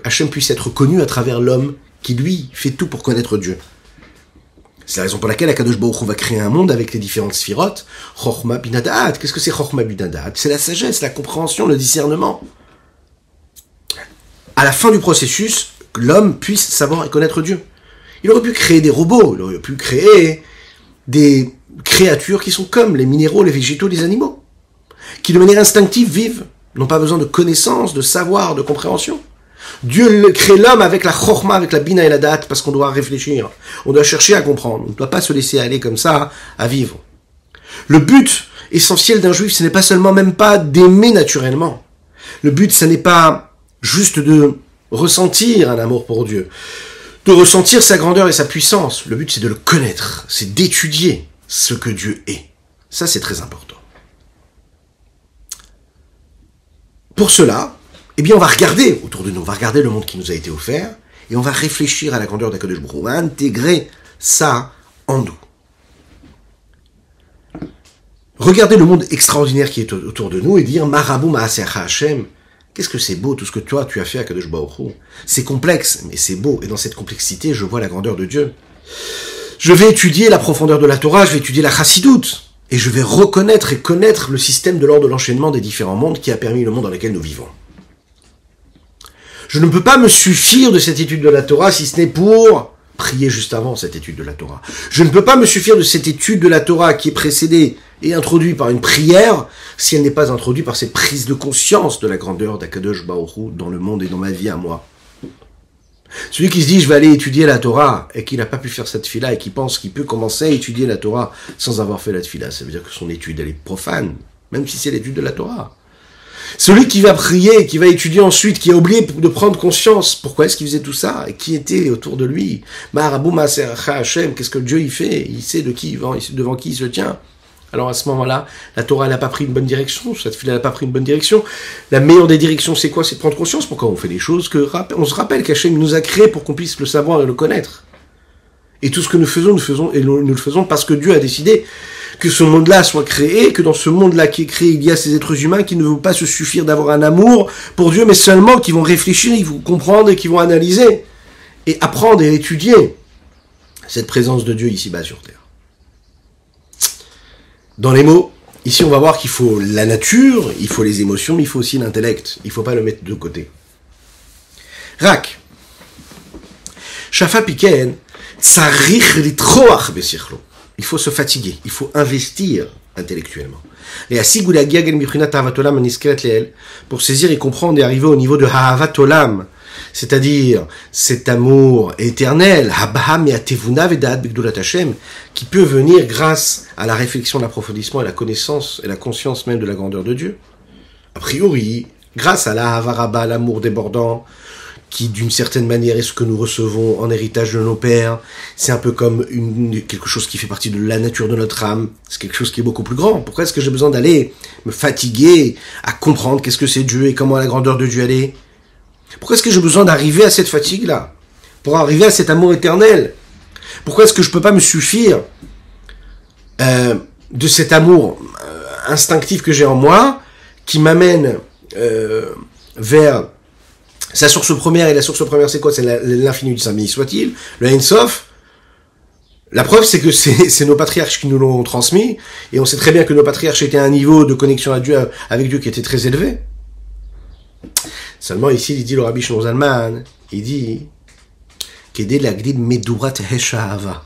[SPEAKER 1] Hachem puisse être connu à travers l'homme, qui lui fait tout pour connaître Dieu. C'est la raison pour laquelle Akadosh Baruch Hu va créer un monde avec les différentes sphirotes. Chochma Bina Da'at. Qu'est-ce que c'est Chochma Bina Da'at? C'est la sagesse, la compréhension, le discernement. À la fin du processus, l'homme puisse savoir et connaître Dieu. Il aurait pu créer des robots, il aurait pu créer des créatures qui sont comme les minéraux, les végétaux, les animaux, qui de manière instinctive vivent, n'ont pas besoin de connaissances, de savoir, de compréhension. Dieu crée l'homme avec la chorma, avec la bina et la date, parce qu'on doit réfléchir, on doit chercher à comprendre, on ne doit pas se laisser aller comme ça à vivre. Le but essentiel d'un juif, ce n'est pas seulement même pas d'aimer naturellement. Le but, ce n'est pas juste de ressentir un amour pour Dieu, de ressentir sa grandeur et sa puissance. Le but, c'est de le connaître, c'est d'étudier ce que Dieu est. Ça, c'est très important. Pour cela, eh bien, on va regarder autour de nous, on va regarder le monde qui nous a été offert, et on va réfléchir à la grandeur d'Akadosh Baruch Hu, on va intégrer ça en nous. Regarder le monde extraordinaire qui est autour de nous et dire « Marabou ma'asecha Hashem » qu'est-ce que c'est beau tout ce que toi tu as fait à Akadosh Baruch Hu. C'est complexe, mais c'est beau, et dans cette complexité, je vois la grandeur de Dieu. Je vais étudier la profondeur de la Torah, je vais étudier la chassidoute, et je vais reconnaître et connaître le système de l'ordre de l'enchaînement des différents mondes qui a permis le monde dans lequel nous vivons. Je ne peux pas me suffire de cette étude de la Torah si ce n'est pour prier juste avant cette étude de la Torah. Je ne peux pas me suffire de cette étude de la Torah qui est précédée et introduite par une prière si elle n'est pas introduite par cette prise de conscience de la grandeur d'Akadosh Baruch Hu dans le monde et dans ma vie à moi. Celui qui se dit je vais aller étudier la Torah et qui n'a pas pu faire cette tefila et qui pense qu'il peut commencer à étudier la Torah sans avoir fait la tefila, ça veut dire que son étude elle est profane, même si c'est l'étude de la Torah. Celui qui va prier, qui va étudier ensuite, qui a oublié de prendre conscience, pourquoi est-ce qu'il faisait tout ça, et qui était autour de lui, Maharabou Maaseracha Hashem, qu'est-ce que Dieu il fait, il sait de qui, devant qui il se tient. Alors à ce moment-là, la Torah n'a pas pris une bonne direction, cette fille n'a pas pris une bonne direction. La meilleure des directions, c'est quoi? C'est de prendre conscience. Pourquoi on fait des choses on se rappelle qu'Hachem nous a créés pour qu'on puisse le savoir et le connaître. Et tout ce que nous faisons, nous le faisons parce que Dieu a décidé que ce monde-là soit créé, que dans ce monde-là qui est créé, il y a ces êtres humains qui ne vont pas se suffire d'avoir un amour pour Dieu, mais seulement qui vont réfléchir, ils vont comprendre et qui vont analyser et apprendre et étudier cette présence de Dieu ici-bas sur Terre. Dans les mots, ici on va voir qu'il faut la nature, il faut les émotions, mais il faut aussi l'intellect. Il ne faut pas le mettre de côté. Rak. Shafa Piken, tsarich litroach besichlo. Il faut se fatiguer, il faut investir intellectuellement. Pour saisir et comprendre et arriver au niveau de Ha'avat Olam, c'est-à-dire cet amour éternel, qui peut venir grâce à la réflexion, l'approfondissement et la connaissance et la conscience même de la grandeur de Dieu. A priori, grâce à la Havaraba, l'amour débordant, qui d'une certaine manière est ce que nous recevons en héritage de nos pères, c'est un peu comme quelque chose qui fait partie de la nature de notre âme, c'est quelque chose qui est beaucoup plus grand. Pourquoi est-ce que j'ai besoin d'aller me fatiguer à comprendre qu'est-ce que c'est Dieu et comment la grandeur de Dieu elle est? Pourquoi est-ce que j'ai besoin d'arriver à cette fatigue-là? Pour arriver à cet amour éternel? Pourquoi est-ce que je peux pas me suffire de cet amour instinctif que j'ai en moi, qui m'amène vers sa source première? Et la source première, c'est quoi? C'est l'infini du Saint béni soit-il, le Ein Sof. La preuve, c'est que c'est nos patriarches qui nous l'ont transmis, et on sait très bien que nos patriarches étaient à un niveau de connexion avec Dieu qui était très élevé. Seulement ici, il dit le Rabbi Shlomo Zalman, il dit Kedei lagdil medurat heshahava.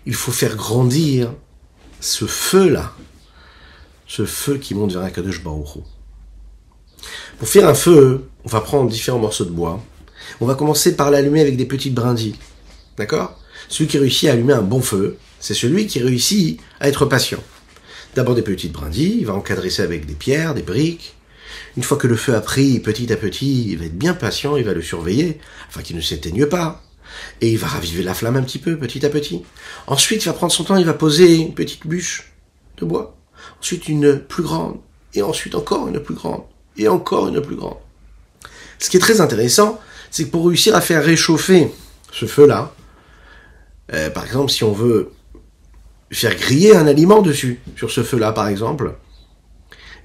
[SPEAKER 1] Il faut faire grandir ce feu-là, ce feu qui monte vers Akadosh Baruch Hu. Pour faire un feu, on va prendre différents morceaux de bois. On va commencer par l'allumer avec des petites brindilles. D'accord? Celui qui réussit à allumer un bon feu, c'est celui qui réussit à être patient. D'abord des petites brindilles, il va encadrer ça avec des pierres, des briques. Une fois que le feu a pris, petit à petit, il va être bien patient, il va le surveiller, afin qu'il ne s'éteigne pas. Et il va raviver la flamme un petit peu, petit à petit. Ensuite, il va prendre son temps, il va poser une petite bûche de bois. Ensuite, une plus grande. Et ensuite, encore une plus grande. Et encore une plus grande. Ce qui est très intéressant, c'est que pour réussir à faire réchauffer ce feu-là, par exemple, si on veut faire griller un aliment dessus, sur ce feu-là, par exemple,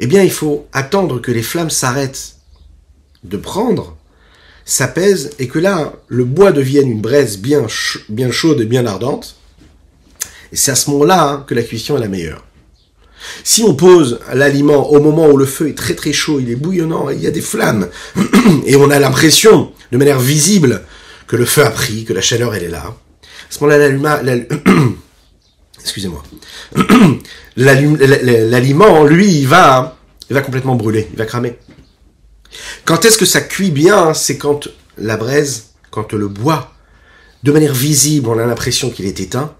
[SPEAKER 1] eh bien, il faut attendre que les flammes s'arrêtent de prendre, s'apaisent, et que là, le bois devienne une braise bien chaude et bien ardente. Et c'est à ce moment-là que la cuisson est la meilleure. Si on pose l'aliment au moment où le feu est très très chaud, il est bouillonnant, il y a des flammes, et on a l'impression, de manière visible, que le feu a pris, que la chaleur elle est là, à ce moment-là, excusez-moi, l'aliment, lui, il va complètement brûler, il va cramer. Quand est-ce que ça cuit bien? C'est quand la braise, quand le bois, de manière visible, on a l'impression qu'il est éteint,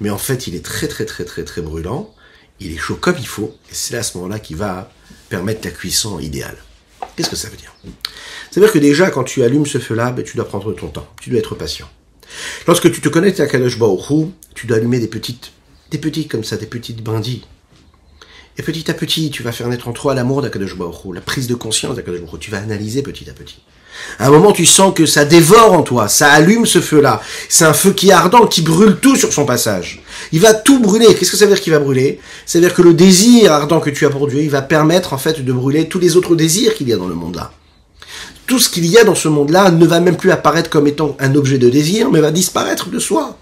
[SPEAKER 1] mais en fait, il est très très très très très brûlant, il est chaud comme il faut, et c'est à ce moment-là qu'il va permettre la cuisson idéale. Qu'est-ce que ça veut dire? Ça veut dire que déjà, quand tu allumes ce feu-là, tu dois prendre ton temps, tu dois être patient. Lorsque tu te connectes à Kadosh Baruch Hu, tu dois allumer des petites comme ça, des petites brindilles. Et petit à petit, tu vas faire naître en toi l'amour d'Akadosh Baruch Hu, la prise de conscience d'Akadosh Baruch Hu. Tu vas analyser petit à petit. À un moment, tu sens que ça dévore en toi, ça allume ce feu-là. C'est un feu qui est ardent, qui brûle tout sur son passage. Il va tout brûler. Qu'est-ce que ça veut dire qu'il va brûler? Ça veut dire que le désir ardent que tu as pour Dieu, il va permettre en fait de brûler tous les autres désirs qu'il y a dans le monde là. tout ce qu'il y a dans ce monde-là ne va même plus apparaître comme étant un objet de désir, mais va disparaître de soi.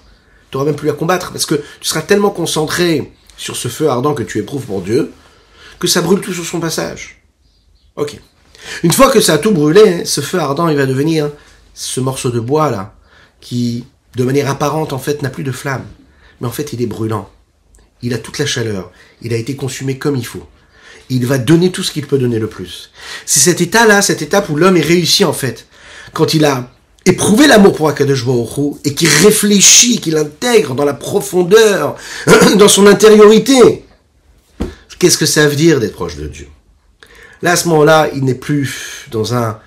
[SPEAKER 1] Tu n'auras même plus à combattre, parce que tu seras tellement concentré sur ce feu ardent que tu éprouves pour Dieu, que ça brûle tout sur son passage. Ok. Une fois que ça a tout brûlé, ce feu ardent, il va devenir ce morceau de bois là, qui, de manière apparente, en fait, n'a plus de flamme. Mais en fait, il est brûlant. Il a toute la chaleur. Il a été consumé comme il faut. Il va donner tout ce qu'il peut donner le plus. C'est cet état-là, cette étape où l'homme est réussi, en fait. Quand il a éprouvé l'amour pour Akadosh Baruch Hu, et qu'il réfléchit, qu'il intègre dans la profondeur, dans son intériorité. Qu'est-ce que ça veut dire d'être proche de Dieu? Là, à ce moment-là, il n'est plus dans un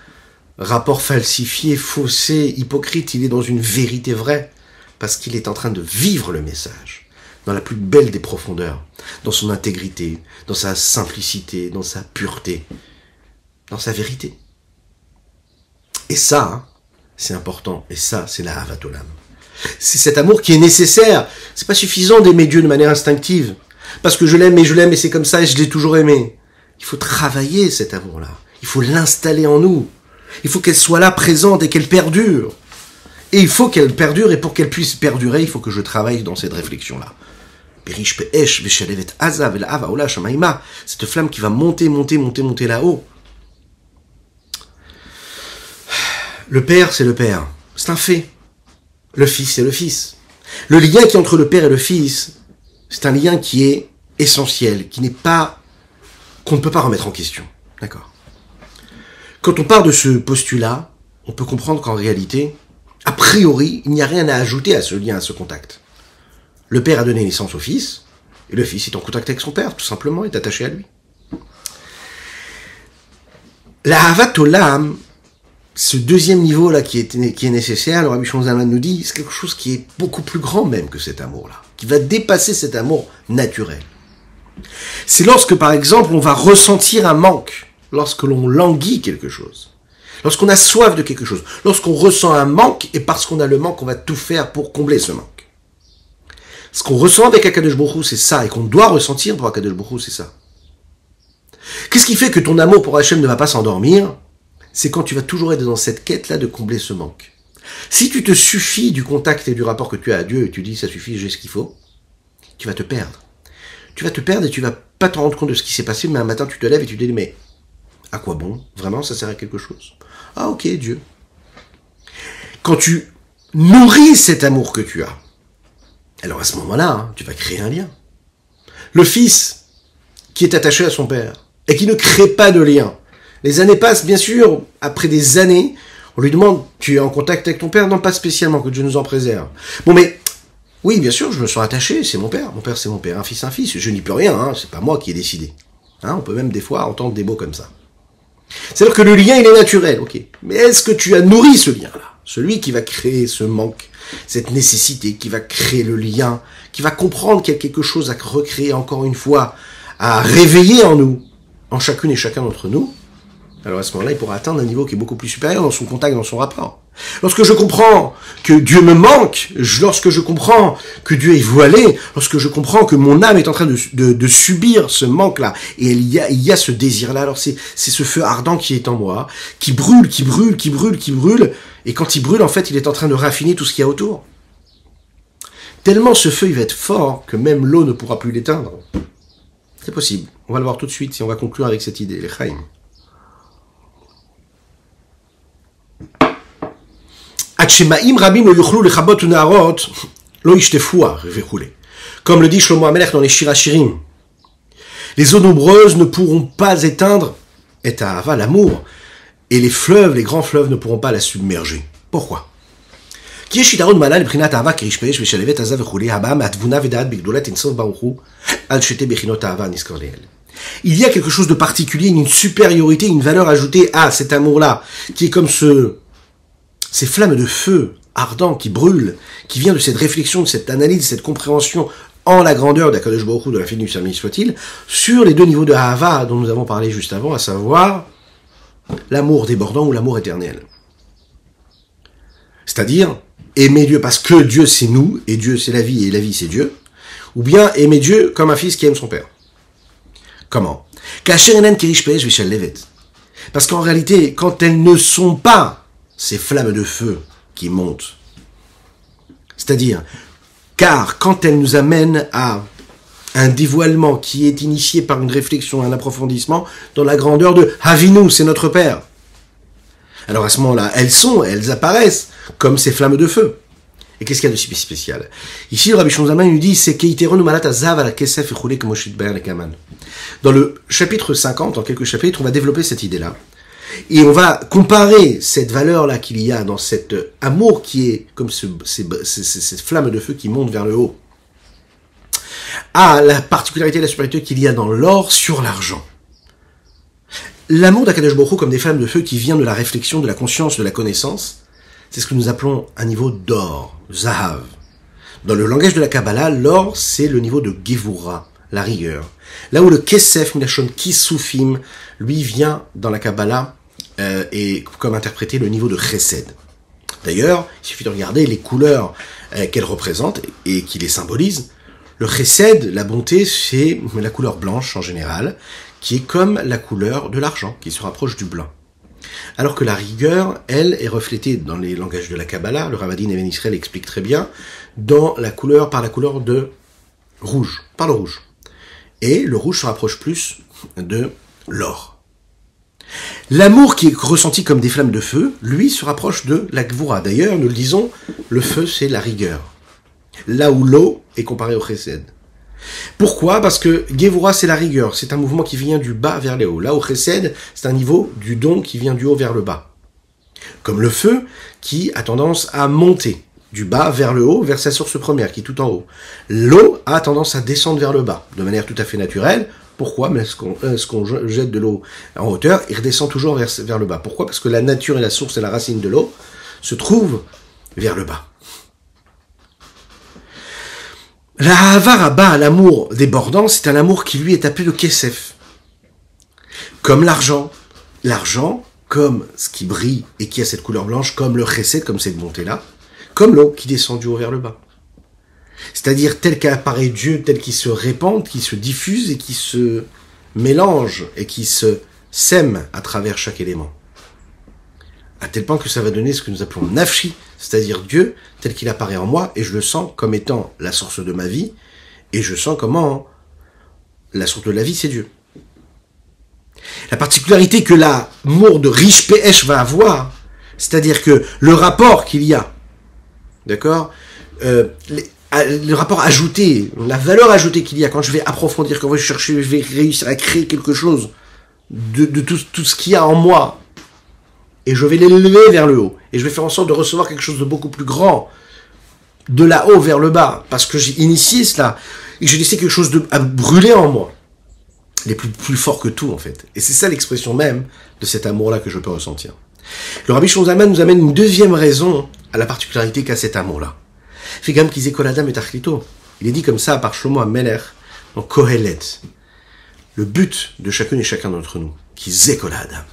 [SPEAKER 1] rapport falsifié, faussé, hypocrite. Il est dans une vérité vraie, parce qu'il est en train de vivre le message, dans la plus belle des profondeurs, dans son intégrité, dans sa simplicité, dans sa pureté, dans sa vérité. Et ça, hein, c'est important. Et ça, c'est la Ahavat Olam. C'est cet amour qui est nécessaire. C'est pas suffisant d'aimer Dieu de manière instinctive. Parce que je l'aime et c'est comme ça et je l'ai toujours aimé. Il faut travailler cet amour-là. Il faut l'installer en nous. Il faut qu'elle soit là, présente et qu'elle perdure. Et il faut qu'elle perdure, et pour qu'elle puisse perdurer, il faut que je travaille dans cette réflexion-là. Cette flamme qui va monter là-haut. Le Père, c'est le Père. C'est un fait. Le Fils, c'est le Fils. Le lien qui est entre le Père et le Fils, c'est un lien qui est essentiel, qu'on ne peut pas remettre en question. D'accord. Quand on part de ce postulat, on peut comprendre qu'en réalité, a priori, il n'y a rien à ajouter à ce lien, à ce contact. Le Père a donné naissance au Fils, et le Fils est en contact avec son Père, tout simplement, est attaché à lui. La Ahavat Olam, ce deuxième niveau-là qui est nécessaire, le Rabbi Shimon Zalman nous dit, c'est quelque chose qui est beaucoup plus grand même que cet amour-là, qui va dépasser cet amour naturel. C'est lorsque, par exemple, on va ressentir un manque, lorsque l'on languit quelque chose, lorsqu'on a soif de quelque chose, lorsqu'on ressent un manque, et parce qu'on a le manque, on va tout faire pour combler ce manque. Ce qu'on ressent avec Akadosh Baruch Hu, c'est ça, et qu'on doit ressentir pour Akadosh Baruch Hu, c'est ça. Qu'est-ce qui fait que ton amour pour Hachem ne va pas s'endormir? C'est quand tu vas toujours être dans cette quête-là de combler ce manque. Si tu te suffis du contact et du rapport que tu as à Dieu, et tu dis, ça suffit, j'ai ce qu'il faut, tu vas te perdre. Tu vas te perdre et tu vas pas te rendre compte de ce qui s'est passé, mais un matin tu te lèves et tu te dis, mais à quoi bon? Vraiment, ça sert à quelque chose? Ah ok, Dieu. Quand tu nourris cet amour que tu as, alors à ce moment-là, hein, tu vas créer un lien. Le fils qui est attaché à son père et qui ne crée pas de lien. Les années passent, bien sûr, après des années, on lui demande, tu es en contact avec ton père? Non, pas spécialement, que Dieu nous en préserve. Bon, mais, oui, bien sûr, je me sens attaché, c'est mon père, c'est mon père, un fils, je n'y peux rien, hein, c'est pas moi qui ai décidé. Hein, on peut même des fois entendre des mots comme ça. C'est-à-dire que le lien, il est naturel, ok. Mais est-ce que tu as nourri ce lien-là? Celui qui va créer ce manque, cette nécessité, qui va créer le lien, qui va comprendre qu'il y a quelque chose à recréer encore une fois, à réveiller en nous, en chacune et chacun d'entre nous, alors à ce moment-là, il pourra atteindre un niveau qui est beaucoup plus supérieur dans son contact, dans son rapport. Lorsque je comprends que Dieu me manque, lorsque je comprends que Dieu est voilé, lorsque je comprends que mon âme est en train de subir ce manque-là, et il y a ce désir-là, alors c'est ce feu ardent qui est en moi, qui brûle, et quand il brûle, en fait, il est en train de raffiner tout ce qu'il y a autour. Tellement ce feu, il va être fort que même l'eau ne pourra plus l'éteindre. C'est possible. On va le voir tout de suite, si on va conclure avec cette idée, les Chaim. Comme le dit Shlomo HaMelech dans les Shir HaShirim, les eaux nombreuses ne pourront pas éteindre et Ahava, l'amour, et les fleuves, les grands fleuves ne pourront pas la submerger. Pourquoi? Il y a quelque chose de particulier, une supériorité, une valeur ajoutée à cet amour-là, qui est comme ces flammes de feu ardent qui brûlent, qui vient de cette réflexion, de cette analyse, de cette compréhension en la grandeur d'Akadosh Baruch Hu, de l'infini du service soit-il, sur les deux niveaux de Ahava dont nous avons parlé juste avant, à savoir l'amour débordant ou l'amour éternel. C'est-à-dire, aimer Dieu parce que Dieu c'est nous, et Dieu c'est la vie, et la vie c'est Dieu, ou bien aimer Dieu comme un fils qui aime son père. Comment? Parce qu'en réalité, quand elles ne sont pas ces flammes de feu qui montent, c'est-à-dire, car quand elles nous amènent à un dévoilement qui est initié par une réflexion, un approfondissement dans la grandeur de Havinu, c'est notre Père. Alors à ce moment-là, elles apparaissent comme ces flammes de feu. Et qu'est-ce qu'il y a de si spécial? Ici, le Rabbi Shimon Zalman nous dit, c'est Keiteron ou Malat Azav ala Kesef et Choulé comme Oshit Ber Lekaman. Dans le chapitre 50, en quelques chapitres, on va développer cette idée-là. Et on va comparer cette valeur-là qu'il y a dans cet amour qui est comme ces flammes de feu qui montent vers le haut, à la particularité et la supériorité qu'il y a dans l'or sur l'argent. L'amour d'Akadosh Baruch Hu comme des flammes de feu qui vient de la réflexion, de la conscience, de la connaissance, c'est ce que nous appelons un niveau d'or, Zahav. Dans le langage de la Kabbalah, l'or, c'est le niveau de Gevura, la rigueur. Là où le Kesef, Milachon Kisufim, lui vient dans la Kabbalah et comme interpréter le niveau de Chesed. D'ailleurs, il suffit de regarder les couleurs qu'elle représente et qui les symbolisent. Le Chesed, la bonté, c'est la couleur blanche en général, qui est comme la couleur de l'argent, qui se rapproche du blanc. Alors que la rigueur, elle, est reflétée dans les langages de la Kabbalah, le Ravadin Even Israël explique très bien, par la couleur de rouge, par le rouge. Et le rouge se rapproche plus de l'or. L'amour qui est ressenti comme des flammes de feu, lui, se rapproche de la Gvura. D'ailleurs, nous le disons, le feu, c'est la rigueur. Là où l'eau est comparée au Chesed. Pourquoi? Parce que Gevura, c'est la rigueur. C'est un mouvement qui vient du bas vers le haut. Là où Chesed, c'est un niveau du don qui vient du haut vers le bas. Comme le feu, qui a tendance à monter du bas vers le haut, vers sa source première, qui est tout en haut. L'eau a tendance à descendre vers le bas, de manière tout à fait naturelle. Pourquoi? Mais ce qu'on jette de l'eau en hauteur, il redescend toujours vers le bas. Pourquoi? Parce que la nature et la source et la racine de l'eau se trouvent vers le bas. La Havaraba, l'amour débordant, c'est un amour qui lui est appelé le Kesef. Comme l'argent. L'argent, comme ce qui brille et qui a cette couleur blanche, comme le Chesed, comme cette montée-là, comme l'eau qui descend du haut vers le bas. C'est-à-dire tel qu'apparaît Dieu, tel qu'il se répand, qui se diffuse et qui se mélange et qui se sème à travers chaque élément. À tel point que ça va donner ce que nous appelons Nafshi, c'est-à-dire Dieu tel qu'il apparaît en moi et je le sens comme étant la source de ma vie et je sens comment la source de la vie c'est Dieu. La particularité que l'amour de Rish Pe'esh va avoir, c'est-à-dire que le rapport qu'il y a, d'accord, le rapport ajouté, la valeur ajoutée qu'il y a quand je vais approfondir, quand je vais chercher, je vais réussir à créer quelque chose de tout ce qu'il y a en moi, et je vais l'élever vers le haut, et je vais faire en sorte de recevoir quelque chose de beaucoup plus grand, de là-haut vers le bas, parce que j'ai initié cela, et j'ai laissé quelque chose à brûler en moi. Il est plus fort que tout, en fait. Et c'est ça l'expression même de cet amour-là que je peux ressentir. Le Rabbi Shimon Zalman nous amène une deuxième raison à la particularité qu'a cet amour-là. Figam kizekol adam et tachlito. Il est dit comme ça par Shlomo HaMelech dans Kohelet. Le but de chacune et chacun d'entre nous, kizekol adam,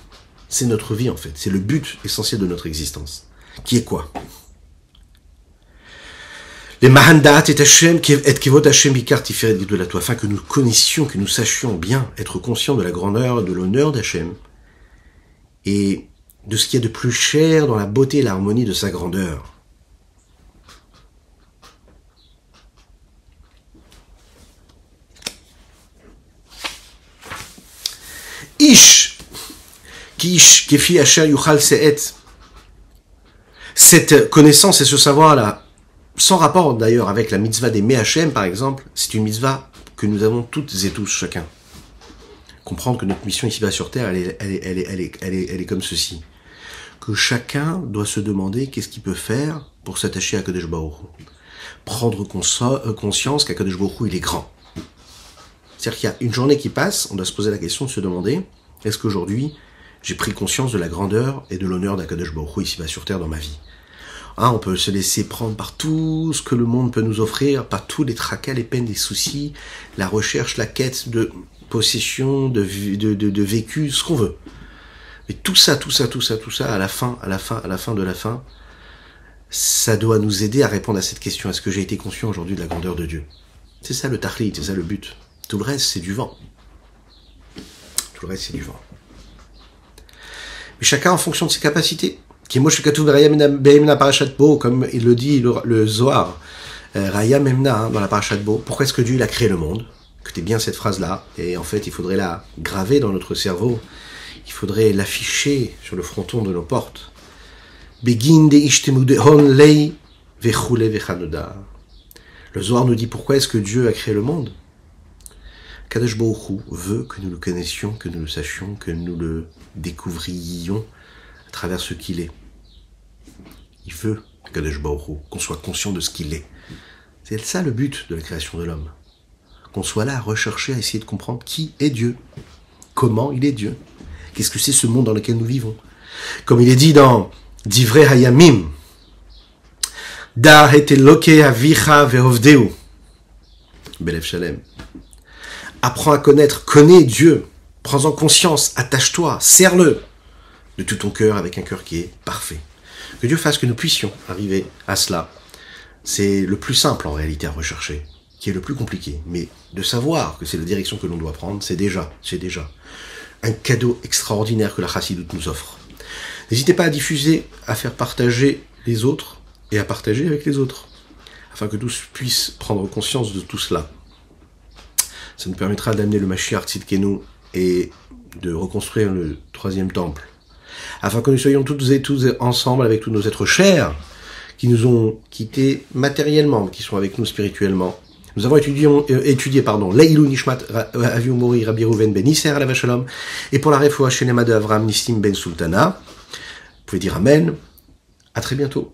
[SPEAKER 1] c'est notre vie en fait. C'est le but essentiel de notre existence. Qui est quoi? Les mahandat et Hashem et kivot Hashem bikar tiferet gedolato, afin que nous connaissions, que nous sachions bien être conscients de la grandeur, de l'honneur d'Hashem et de ce qu'il y a de plus cher dans la beauté et l'harmonie de sa grandeur. Ish, kish, kefi asher yuchal se'et. Cette connaissance et ce savoir-là, sans rapport d'ailleurs avec la mitzvah des Me'Hachem par exemple, c'est une mitzvah que nous avons toutes et tous, chacun. Comprendre que notre mission ici-bas sur Terre, elle est comme ceci. Que chacun doit se demander qu'est-ce qu'il peut faire pour s'attacher à Kadosh Baruch Hu. Prendre conscience qu'Akadosh Baruch Hu, il est grand. C'est-à-dire qu'il y a une journée qui passe, on doit se poser la question de se demander, est-ce qu'aujourd'hui, j'ai pris conscience de la grandeur et de l'honneur d'Akadosh Baruch Hu ici-bas sur Terre dans ma vie? On peut se laisser prendre par tout ce que le monde peut nous offrir, par tous les tracas, les peines, les soucis, la recherche, la quête de possession, de vécu, ce qu'on veut. Mais tout ça, à la fin de la fin, ça doit nous aider à répondre à cette question. Est-ce que j'ai été conscient aujourd'hui de la grandeur de Dieu? C'est ça le tahlit, c'est ça le but. Tout le reste, c'est du vent. Tout le reste, c'est du vent. Mais chacun en fonction de ses capacités. Comme il le dit le Zohar, Raya Memna, dans la Parashat Bo. Pourquoi est-ce que Dieu il a créé le monde? Écoutez bien cette phrase-là. Et en fait, il faudrait la graver dans notre cerveau. Il faudrait l'afficher sur le fronton de nos portes. Begin de ishtemudehon lei vechule vechanoda. Le Zohar nous dit pourquoi est-ce que Dieu a créé le monde? Kadosh Baruch Hu veut que nous le connaissions, que nous le sachions, que nous le découvrions à travers ce qu'il est. Il veut, Kadosh Baruch Hu, qu'on soit conscient de ce qu'il est. C'est ça le but de la création de l'homme. Qu'on soit là à rechercher, à essayer de comprendre qui est Dieu, comment il est Dieu, qu'est-ce que c'est ce monde dans lequel nous vivons. Comme il est dit dans Divrei Hayamim, Da et Eloke avicha vehovdeu, Belev Shalem. Apprends à connaître, connais Dieu, prends-en conscience, attache-toi, serre-le de tout ton cœur avec un cœur qui est parfait. Que Dieu fasse que nous puissions arriver à cela. C'est le plus simple en réalité à rechercher, qui est le plus compliqué. Mais de savoir que c'est la direction que l'on doit prendre, c'est déjà un cadeau extraordinaire que la Chassidoute nous offre. N'hésitez pas à diffuser, à faire partager les autres et à partager avec les autres, afin que tous puissent prendre conscience de tout cela. Ça nous permettra d'amener le Mashiach Tzidkenu et de reconstruire le 3e temple, afin que nous soyons toutes et tous ensemble avec tous nos êtres chers qui nous ont quittés matériellement, qui sont avec nous spirituellement. Nous avons étudié Leilou Nishmat Avi Umori Rabbi Reuven Ben Isser Alav Shalom, et pour la Refoua Shelema de Avram Nissim Ben Sultana. Vous pouvez dire Amen. À très bientôt.